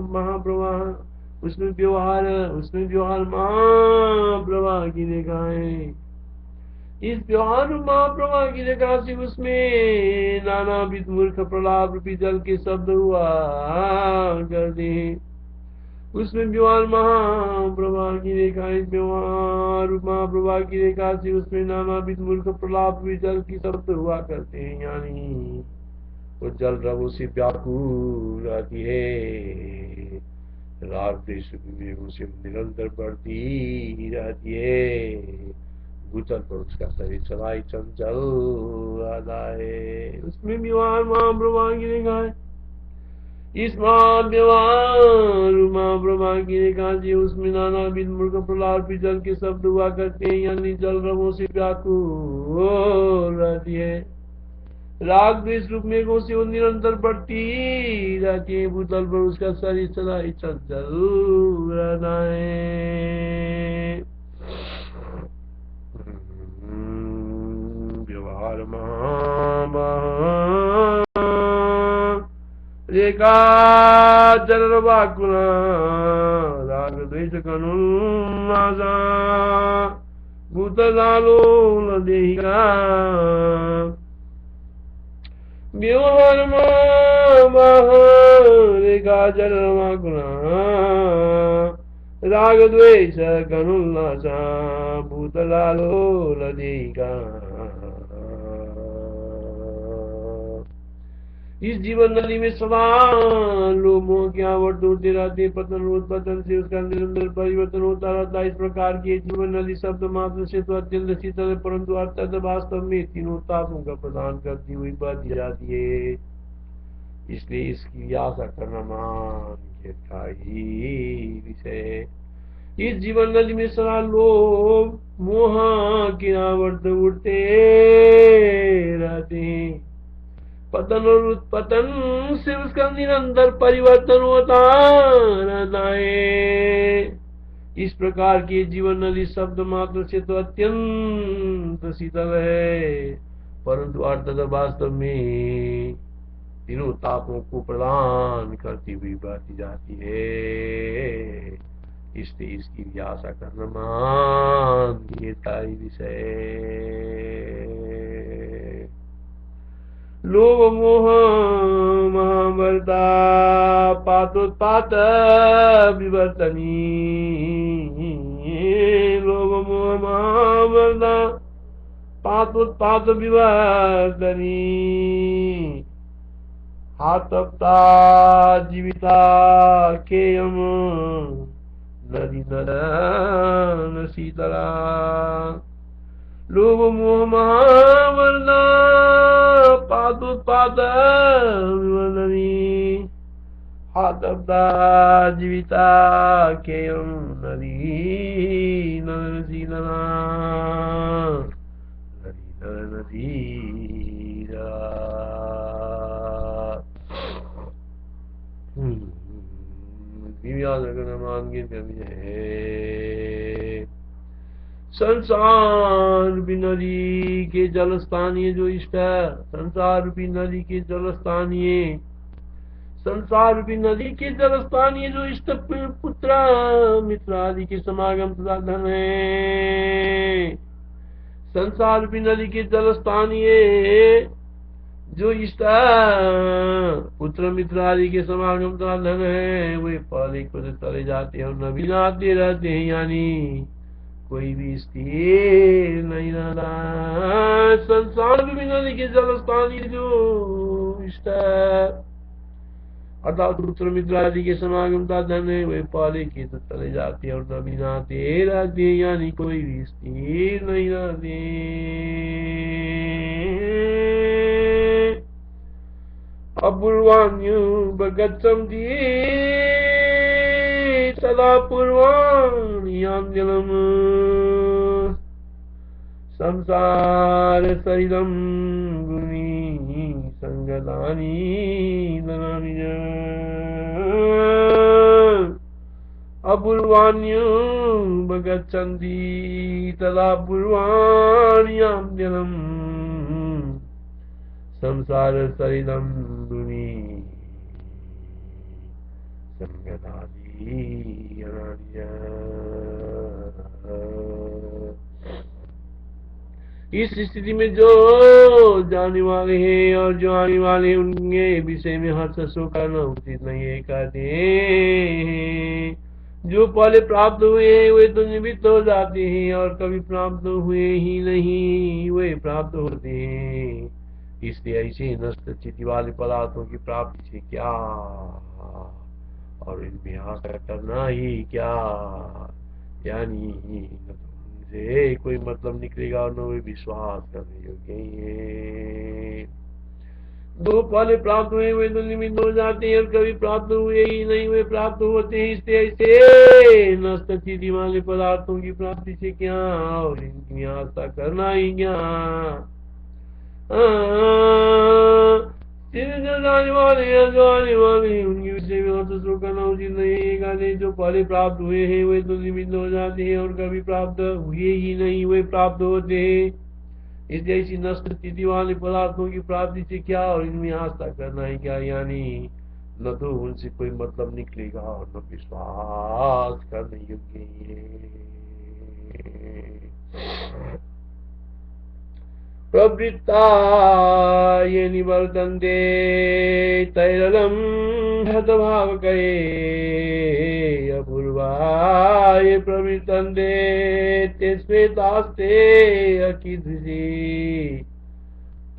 महाप्रभा, उसमें व्यवहार महाप्रभा की रेखा है। इस व्यवहार महाप्रभा की रेखा से उसमें नानाविध मूर्ख प्रलाप रूपी जल के शब्द हुआ करते हैं। उसमें व्यवहार महाप्रभा की रेखा, इस व्यवहार महाप्रभा की रेखा से उसमें नानाविध मूर्ख प्रलाप रूपी जल की शब्द हुआ करते हैं। यानी वो जल रवों से व्याकुल रहती है, राग द्वेष विवेकों से निरंतर बढ़ती रहती है। भूतल पर उसका शरीर चलाई चंचल आता है। उसमें व्यवहार महाब्रह्मा की रेखा है। इस महाब्रह्मा की रेखा से उसमें नानाविध मूर्ख प्रलाप जल के शब्द हुआ करते हैं, यानी जल रवों से व्याकुल रहती है। राग द्वेष रूप मेघों से वो निरंतर बढ़ती रहती है। भूतल पर उसका शरीर सदा ही चंचल रहता है। व्यवहार रेखा चरवाकुला राग द्वेष कनुनासा भूतलालो देहिका व्यवहार रेखा चरवाकुला राग द्वेष कनुनासा भूतलालो देहिका। इस जीवन नदी में सदा लोग मोह के आवर्त होते रहते, पतन उत्पतन से उसका निरंतर परिवर्तन होता रहता है। इस प्रकार की जीवन नदी शब्द मात्र से तो अत्यंत शीतल है, परंतु अर्थात वास्तव में तीनों तापों का प्रदान करती हुई बह जाती है। इसलिए इसकी आशा करना मान का ही विषय है। इस जीवन नदी में सदा लोग मोह के आवर्त उड़ते रहते हैं, पतन और उत्पतन से उसका निरंतर परिवर्तन होता रहता है। इस प्रकार की जीवन नदी शब्द मात्र से तो अत्यंत शीतल है, परंतु अर्थात वास्तव में तीनों तापों को प्रदान करती हुई बहती जाती है। इसलिए इसकी व्यासा करना मान्यता विषय। लोभ मोह महावर्ता पातोत्पात विवर्तनी। लोभ मोह महावर्ता पातोत्पात विवर्तनी। हातप्ता जीविता केयम नदी नदन शीतला। लोभ मोह महावर्ता पातोत्पात विवर्तनी। हातप्ता जीविता केयम नदी नदन शीतला। नदी नदन शीतला। संसार रूपी नदी के जल स्थानीय जो इष्ट है, संसार रूपी नदी के जल स्थानीय, संसार रूपी नदी के जल स्थानीय जो इष्ट पुत्र मित्र आदि के समागम तथा धन है। संसार रूपी नदी के जल स्थानीय जो इष्ट पुत्र मित्र आदि के समागम का धन है, वे पहले खुद चले जाते हैं और नवीन आते रहते हैं, यानी कोई भी स्थिर नहीं रहता। संसार रूपी नदी के जल स्थानीय जो इष्ट अर्थात पुत्र मित्र आदि के समागम का धन है, वे पहले के तो चले जाते हैं और नवीन आते रहते हैं, यानी कोई भी स्थिर नहीं रहते। अपूर्वाण्युपगच्छन्ति सदा पूर्वाण्यजलम् संसार सलिलं गुणी संगतानि धनानि च। अपूर्वाण्युपगच्छन्ति तदा पूर्वाण्यजलम् संसार सलिलं गुणी संगतानि धनानि च। इस स्थिति में जो जाने वाले हैं और जो आने वाले उनके विषय में हर्ष शोक करना उचित नहीं है, कहते हैं। जो पहले प्राप्त हुए वे तो निमित्त हो जाते हैं और कभी प्राप्त हुए ही नहीं वे प्राप्त होते हैं। इसलिए ऐसे नष्ट स्थिति वाले पदार्थों की प्राप्ति से क्या और इनमें आशा करना ही क्या, यानी न तो उनसे कोई मतलब निकलेगा और न वे विश्वास करने योग्य ही है। दो फल प्राप्त हुए वे तो निमित्त हो जाते हैं, और कभी प्राप्त हुए ही नहीं वे प्राप्त होते हैं। इससे ऐसे नष्ट स्थिति वाले पदार्थों की प्राप्ति से क्या और इनकी आस्था करना ही क्या। जाने वाले उनके विषय में अर्थ करना उचित नहीं है। जो पहले प्राप्त हुए हैं वे तो निमित्त हो जाते हैं, और कभी प्राप्त हुए ही नहीं वे प्राप्त होते हैं। इस जैसी नष्ट स्थिति वाले पदार्थों की प्राप्ति से क्या और इनमें आस्था करना ही क्या, यानी न तो उनसे कोई मतलब निकलेगा और न विश्वास करने योग्य है। प्रवृत्ता ये निवर्तन्ते तैरलं हतभावकये अपूर्वाये प्रवृत्तन्ते ते श्वेतास्ते अकीदृशी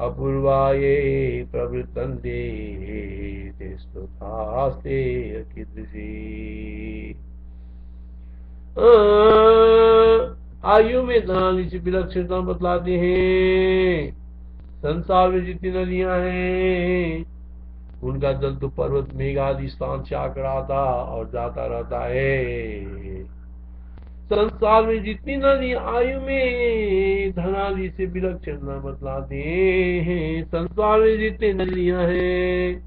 अपूर्वाये प्रवृत्तन्ते ते श्वेतास्ते अकीदृशी। आयु में नाली से विलक्षणता बतलाते हैं। संसार में जितनी नदियां हैं उनका जल तो पर्वत मेघ आदि स्थान से आकर आता और जाता रहता है। संसार में जितनी नदी आयु में धनादि से विलक्षणता बतलाते हैं। संसार में जितनी नदियां हैं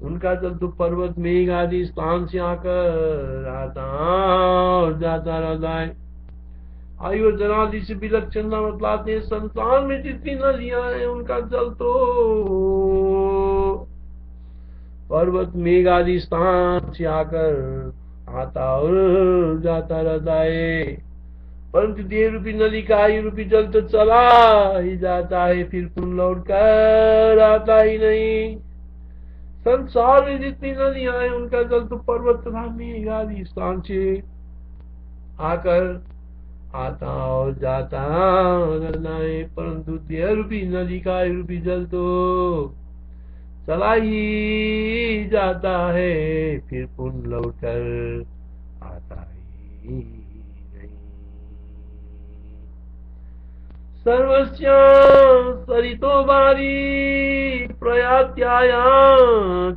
उनका जल तो पर्वत मेघ आदि स्थान से आकर आता और जाता रहता है। आयु और जनादि से विलक्षणता बतलाते हैं। संसार में जितनी नदियां हैं उनका जल तो पर्वत मेघ आदि स्थान से आकर आता और जाता रहता है, परंतु देह रूपी नदी का आयु रूपी जल तो चला ही जाता है, फिर पुनः लौट कर आता ही नहीं। संसार में जितनी नदियां हैं उनका जल तो पर्वत तथा मेघ आदि स्थान से आकर आता और जाता रहना है, परंतु देह रूपी नदी का रूपी जल तो चला ही जाता है, फिर पुनः लौट कर आता ही नहीं। सर्वस्यां सरितो बारी प्रयात्याया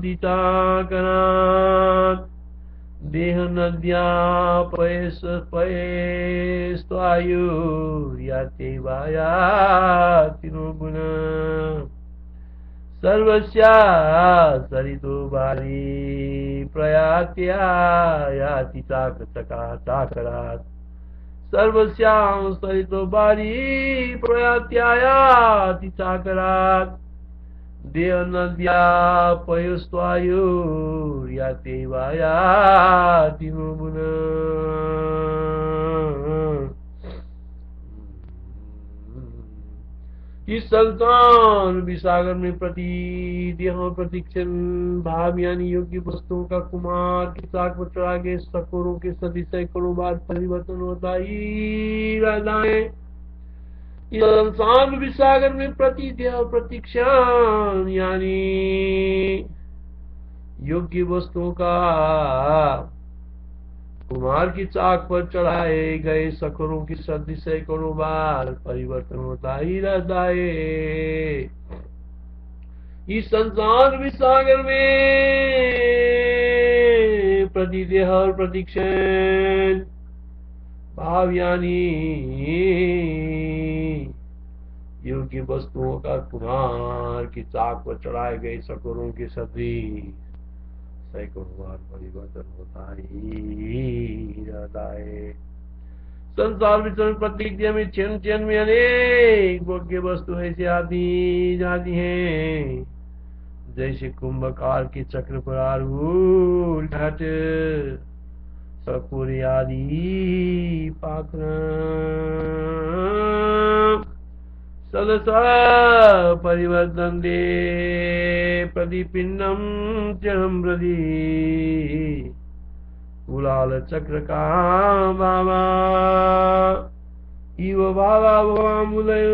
दिताकनात् देह नद्या पयस्वायुर्याते वायाति नो गुणः। सर्वस्या सरितो बारी प्रयात्या याति चाकरात्। सर्वस्यां सरितो बारी प्रयात्या याति चाकरात् देह नद्या पयस्वायुर्याते वायाति नो गुणः। इस संसार विसागर में प्रति देह प्रतिक्षण भाव यानी योग्य वस्तुओं का कुमार की साख पर चढ़ा के सकोरों के सदी सैकड़ों बार परिवर्तन होता ही रहता है। इस संसार विसागर में प्रति देह प्रतिक्षण यानी योग्य वस्तुओं का कुमार की चाक पर चढ़ाए गए सखरों की सदी सैकड़ों बार परिवर्तन होता ही रहता है। इस संसार विसागर में प्रतिदेह और प्रतिक्षण भाव यानी योग्य वस्तुओं का कुमार की चाक पर चढ़ाए गए सखरों की सदी सैकड़ों बार परिवर्तन होता ही रहता है। संसार विचरण प्रत्येक देह में क्षण क्षण में अनेक भोग्य वस्तु ऐसे आती जाती हैं, जैसे कुंभकार के चक्र पर आरूढ़ घट सकुर आदि पाखरा सदसा परिवर्तन दे प्रतिपिंडम चरम प्रति कुलाल चक्र का बाबा इव बाबा भवामुदय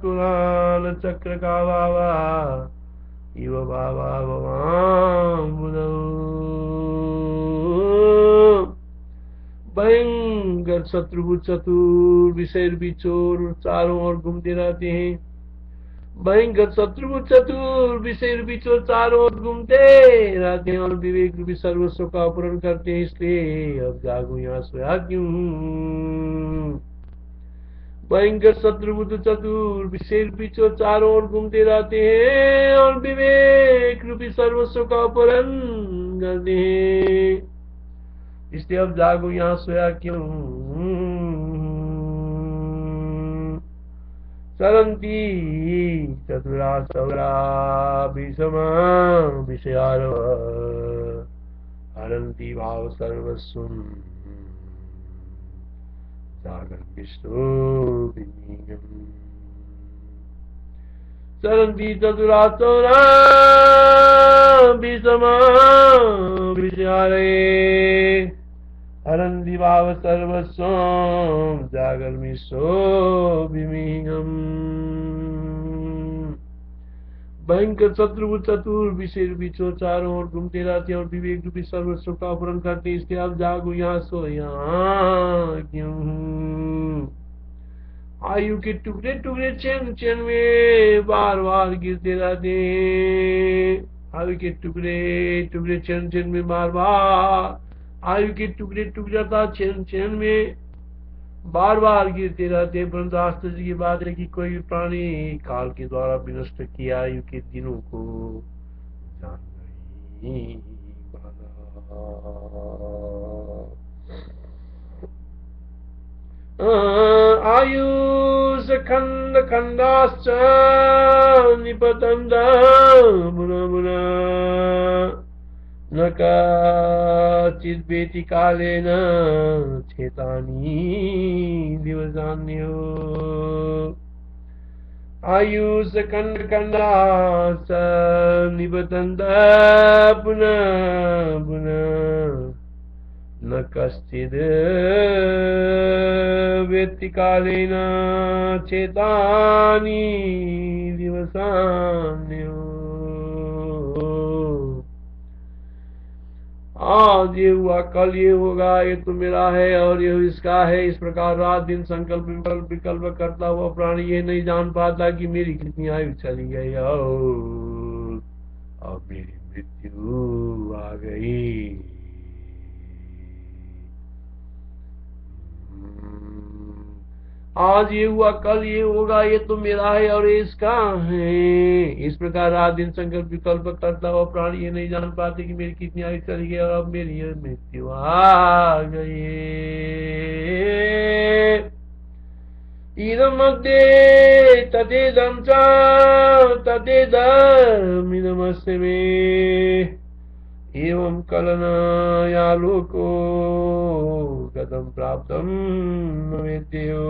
कुलाल चक्र का बाबा इव बाबा भवामुदय। भयंकर शत्रु चतुर विषय बिचोर चारों ओर घूमते रहते हैं। भयंकर शत्रु चतुर विषय बिचोर चारों ओर घूमते रहते हैं और विवेक रूपी सर्वस्व का अपहरण करते हैं। इसलिए अब जागो, यहाँ सोया क्यों? भयंकर शत्रु चतुर विषय बिचोर चारों ओर घूमते रहते हैं और विवेक रूपी सर्वस्व का अपहरण करते हैं। इसलिए अब जागो, यहाँ सोया क्यों? चरन्ति चतुरा सौरा विषमा विषयारव हरन्ति भाव सर्वस्वम् जागर्विष्टो विनीयम्। चरन्ति चतुरा सौरा विषमा विषयारे हरन्ति भाव सर्वस्वं जागर्मिष्टो विमीयम्। भयंकर शत्रु चतुर विषय बिचो चारों ओर घूमते रहते हैं और विवेक रूपी सर्वस्व का अपहरण करते हैं। इसलिए आप जागो, यहाँ सो यहाँ क्यों? आयु के टुकड़े टुकड़े चैन चैन में बार बार गिरते रहते हैं। आयु के टुकड़े टुकड़े चैन चैन में बार बार आयु के टुकड़े टुकड़े था चैन चैन में बार बार गिरते रहते हैं। परंतु आश्चर्य की बात है कि कोई भी प्राणी काल के द्वारा विनष्ट किया आयु के दिनों को जान नहीं पाना। आयुष खंड खंडाश्च निपतन्त मुना मुना न काचिद्वेति कालेन चेतानि दिवसान्यो। आयुष खंड खंडाश्च निपतन्त पुनः पुनः न कश्चिद् वेत्ति कालेन चेतानि दिवसान्यो। आज ये हुआ, कल ये होगा, ये तो मेरा है और ये इसका है। इस प्रकार रात दिन संकल्प विकल्प विकल्प करता हुआ प्राणी ये नहीं जान पाता कि मेरी कितनी आयु चली गई और अब मेरी मृत्यु आ गई। आज ये हुआ, कल ये होगा, ये तो मेरा है और ये इसका है। इस प्रकार रात दिन संकल्प विकल्प करता हुआ प्राणी ये नहीं जान पाते कि मेरी कितनी आयु चली गई और अब मेरी मृत्यु आ गई। इदमध्ये तदेदं च तदेदमिदमस्य मे एवं कलनया लोको कथं प्राप्तं न वेद्यो।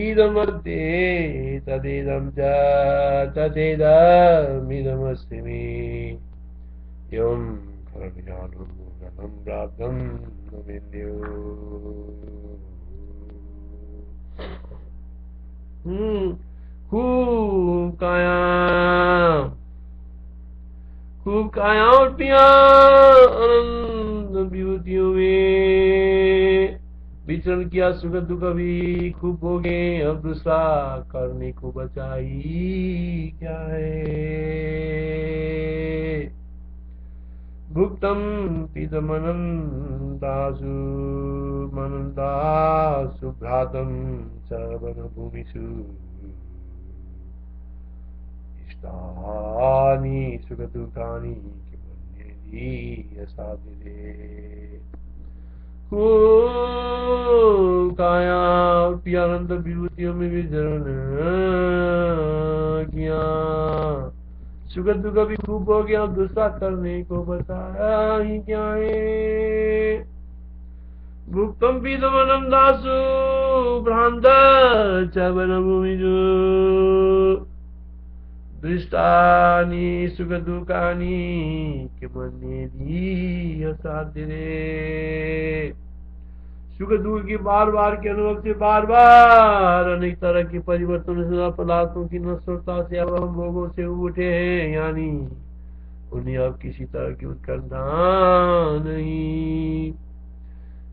इदमध्ये तदेदं च तदेदमिदमस्य मे एवं कलनया लोको कथं प्राप्तं न वेद्यो। खूब खाया और पिया आनंद विभूतियों में विचरण किया, सुख दुख भी खूब भोगे, अब दूसरा करने को बचाई क्या है। भुक्तम पीतमनंदासु मनंदासु भ्रातम च वनभूमिषु इष्टानि सुख दुखानि किमन्येति असाधिरे। खूब खाया पिया अनंत विभूतियों में विचरण किया, सुख दुख भी खूब हो गया, दूसरा करने को बताया ही क्या है। भुक्तम पीतम दासु भ्रांत च वनभूमिषु दृष्टानि सुख दुखानि किमन्येति असाधिरे। सुख दुख की बार बार के अनुभव से बार बार अनेक तरह के परिवर्तन पदार्थों की नश्वरता से अब हम भोगों से उठे हैं, यानी उन्हें अब किसी तरह की उत्कंठा नहीं।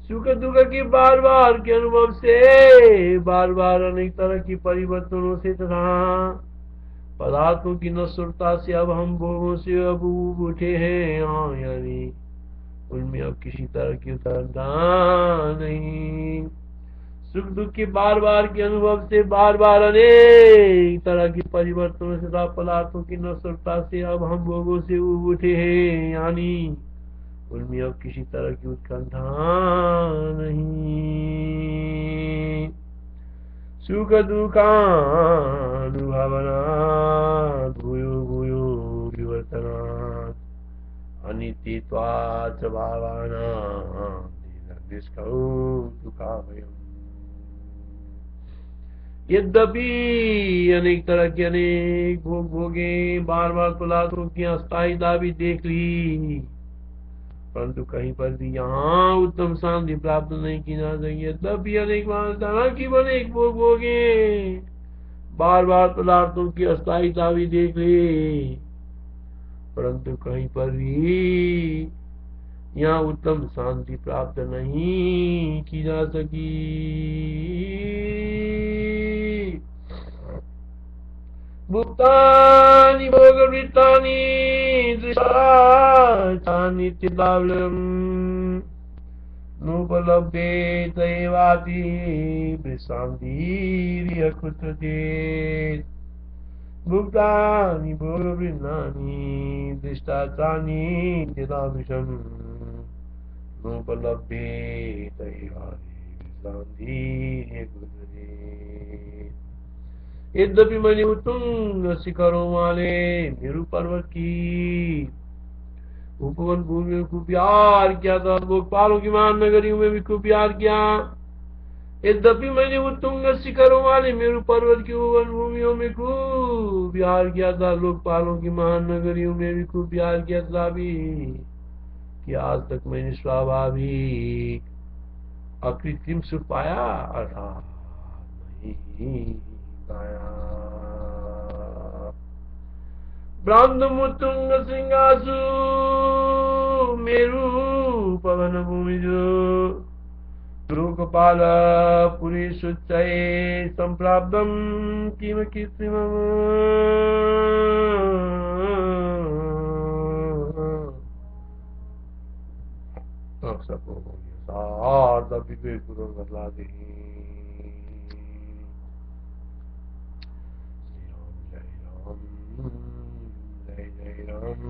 सुख दुख के बार बार के अनुभव से, बार बार अनेक तरह की परिवर्तनों से तथा पदार्थों की नश्वरता से अब हम भोगों से अब ऊब उठे हैं, यानी उनमें अब किसी तरह की उत्कंठा नहीं। सुख दुख के बार बार के अनुभव से, बार बार अनेक तरह की परिवर्तनों से तथा पदार्थों की नश्वरता से अब हम भोगों से ऊब उठे हैं, यानी उनमें अब किसी तरह की उत्कंठा नहीं। सुख दुःखानुभवना भूयो भूयो विवर्तनात् अनित्यत्वात् भावानां निष्कौतुकाभयम्। यद्यपि अनेक तरह के अनेक भोग भोगे, बार बार पदार्थों की अस्थायीता भी देख ली, परंतु कहीं पर भी यहाँ उत्तम शांति प्राप्त नहीं की जा सकी। तब भी अनेक तरह की अनेक भोग भोगे, बार बार पदार्थों की अस्थायीता भी देख ली, परंतु कहीं पर भी यहाँ उत्तम शांति प्राप्त नहीं की जा सकी। भूतानि भोगवृत्तानि दृष्टानि चिदावलम् नोपलभ्येत एवाति विश्रान्तिरिह कुत्रचित्। भूतानि भोगवृत्तानि दृष्टानि चिदावलम् नोपलभ्येत एवाति विश्रान्तिरिह कुत्रचित्। यद्यपि मैंने उत्तुंग शिखरों वाले मेरु पर्वत की उपवन भूमि में खूब प्यार किया था, लोकपालों की महान नगरियों में भी खूब प्यार किया। यद्यपि मैंने उत्तुंग शिखरों वाले मेरु पर्वत की उपवन भूमियों में खूब प्यार किया था, लोकपालों की महान नगरियों में भी खूब प्यार किया था भी, कि आज तक मैंने स्वाभाविक अकृत्रिम सुख पाया अर्थात नहीं पाया। ब्राह्मणमुत्तुंग श्रृंगासु मेरु पवन भूमिजु लोकपाल पुरी सुच्चये संप्राप्तम किम कृत्रिमम्। विवेक पूर्वक बदला दे। जय जय राम,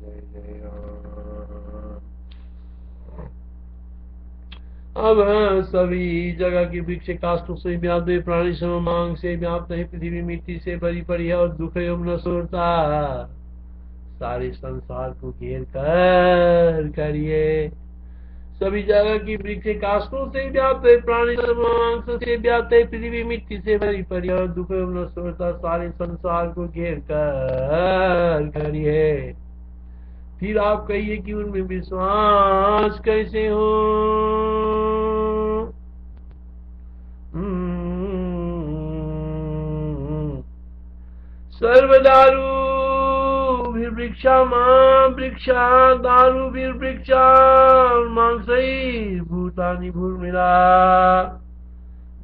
जय जय राम। अब सभी जगह की वृक्ष काष्ठों से व्याप्त है, प्राणी सम मांग से व्याप्त है, पृथ्वी मिट्टी से भरी पड़ी है और दुख एवं नश्वरता सारे संसार को घेर कर करिए। सभी जगह की वृक्ष काष्ठों से व्याप्त है, प्राणी मांस से व्याप्त है, पृथ्वी मिट्टी से भरी पड़ी और दुख एवं नश्वरता सारे संसार को घेर कर करिए। फिर आप कहिए कि उनमें विश्वास कैसे हो। सर्वदारु वृक्षा मां वृक्षा दारु वृक्षा मांसै भूतानि भूर्मिला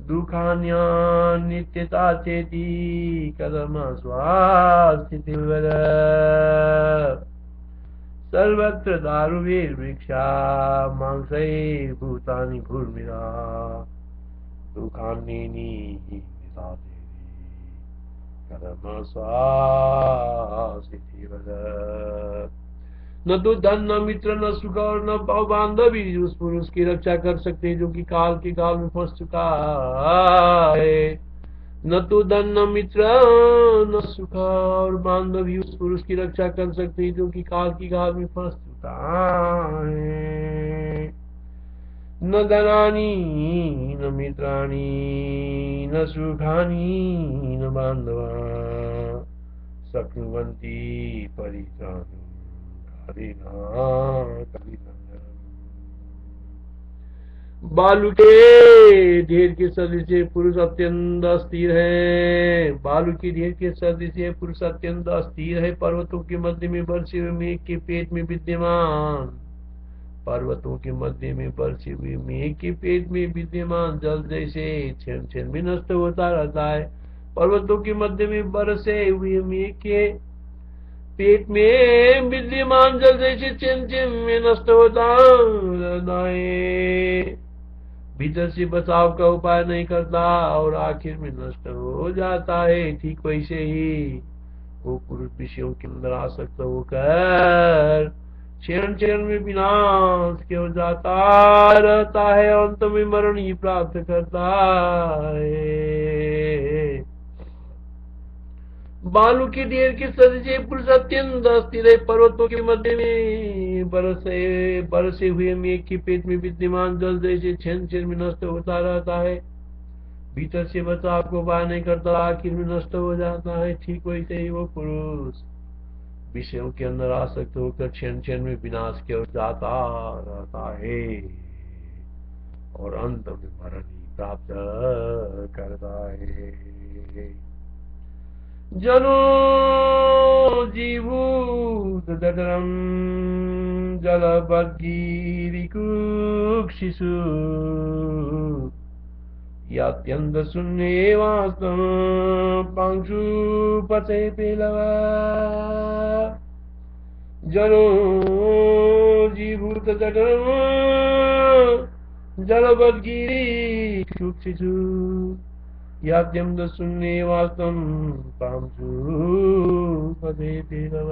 दुखान्या नित्यता चेति कदम स्वास्थिति वद। सर्वत्र दारुवृक्षा मांसै भूतानि भूर्मिला दुखान्येनि नित्यता कदम स्वास्थिति वद। न तो धन न मित्र न सुख और न बांधवी उस पुरुष की रक्षा कर सकते जो कि काल के काल में फंस चुका है। न तो धन न मित्र न सुख और बांधवी उस पुरुष की रक्षा कर सकते जो कि काल की काल में फंस चुका है। न धनानि न मित्राणि न सुखानि न बांधवा शक्नुवन्ति परित्राणं कालेन कलिनन्दनम्। बालू के ढेर के सदृश पुरुष अत्यंत अस्थिर है। बालू की ढेर के सदृश पुरुष अत्यंत अस्थिर है। पर्वतों के मध्य में बरसे हुए मेघ के पेट में विद्यमान, पर्वतों के मध्य में बरसे हुए मेघ के पेट में विद्यमान जल जैसे क्षण क्षण में नष्ट होता रहता है। पर्वतों के मध्य में बरसे हुए मेघ के पेट में विद्यमान जल जैसे क्षण क्षण में नष्ट होता रहता है। भीतर से बचाव का उपाय नहीं करता और आखिर में नष्ट हो जाता है। ठीक वैसे ही वो पुरुष विषयों के अंदर आसक्त होकर क्षण क्षण में विनाश की ओर जाता रहता है, अंत में मरण ही प्राप्त करता है। बालू की ढेर के सदृश पुरुष अत्यंत अस्थिर है। पर्वतों के मध्य में बरसे बरसे हुए मेघ के पेट में विद्यमान जल जैसे क्षण क्षण में नष्ट होता रहता है। भीतर से बचाव को उपाय नहीं करता, आखिर में नष्ट हो जाता है। ठीक वैसे ही वो पुरुष विषयों के अंदर आसक्त होकर क्षण क्षण में विनाश की ओर जाता रहता है और अंत में मरण ही प्राप्त करता है। जनो जीवूत जठरम जलबद्गीरिकुक्षिषु यात्यंत शून्ये वास्तव पांशु पते पेलव। जनो जीभूत जठरम जलबद्गीरिकुक्षिषु यात्यंत शून्ये वास्तव पांशु पते पेलव।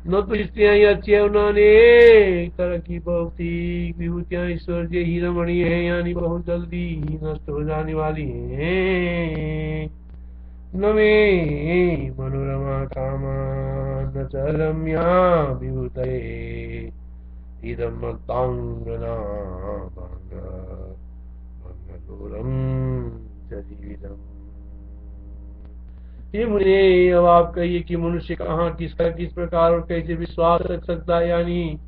न तो स्त्रियां या चैवना अनेक तरह की भौतिक विभूतियां ईश्वर्य ही रमणीय है, यानी बहुत जल्दी नष्ट हो जाने वाली है। न मे मनोरमा कामा न च रम्या विभूतये इदं मत्तांगना भंग भंगलोलम च जीवितम्। ये मुझे अब आप कहिए कि मनुष्य कहाँ किसका किस प्रकार और कैसे विश्वास रख सकता है, यानी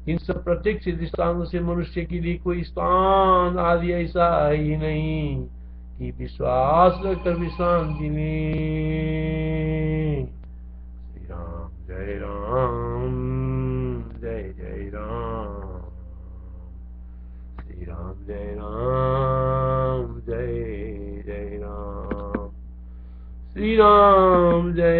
इन सब प्रत्यक्ष दृष्टांतों से मनुष्य के लिए कोई स्थान आदि ऐसा ही नहीं कि विश्वास रखकर विश्रांति ले। श्री राम जय राम, जय जय राम। श्री राम जय राम, जय जय राम। श्री राम जय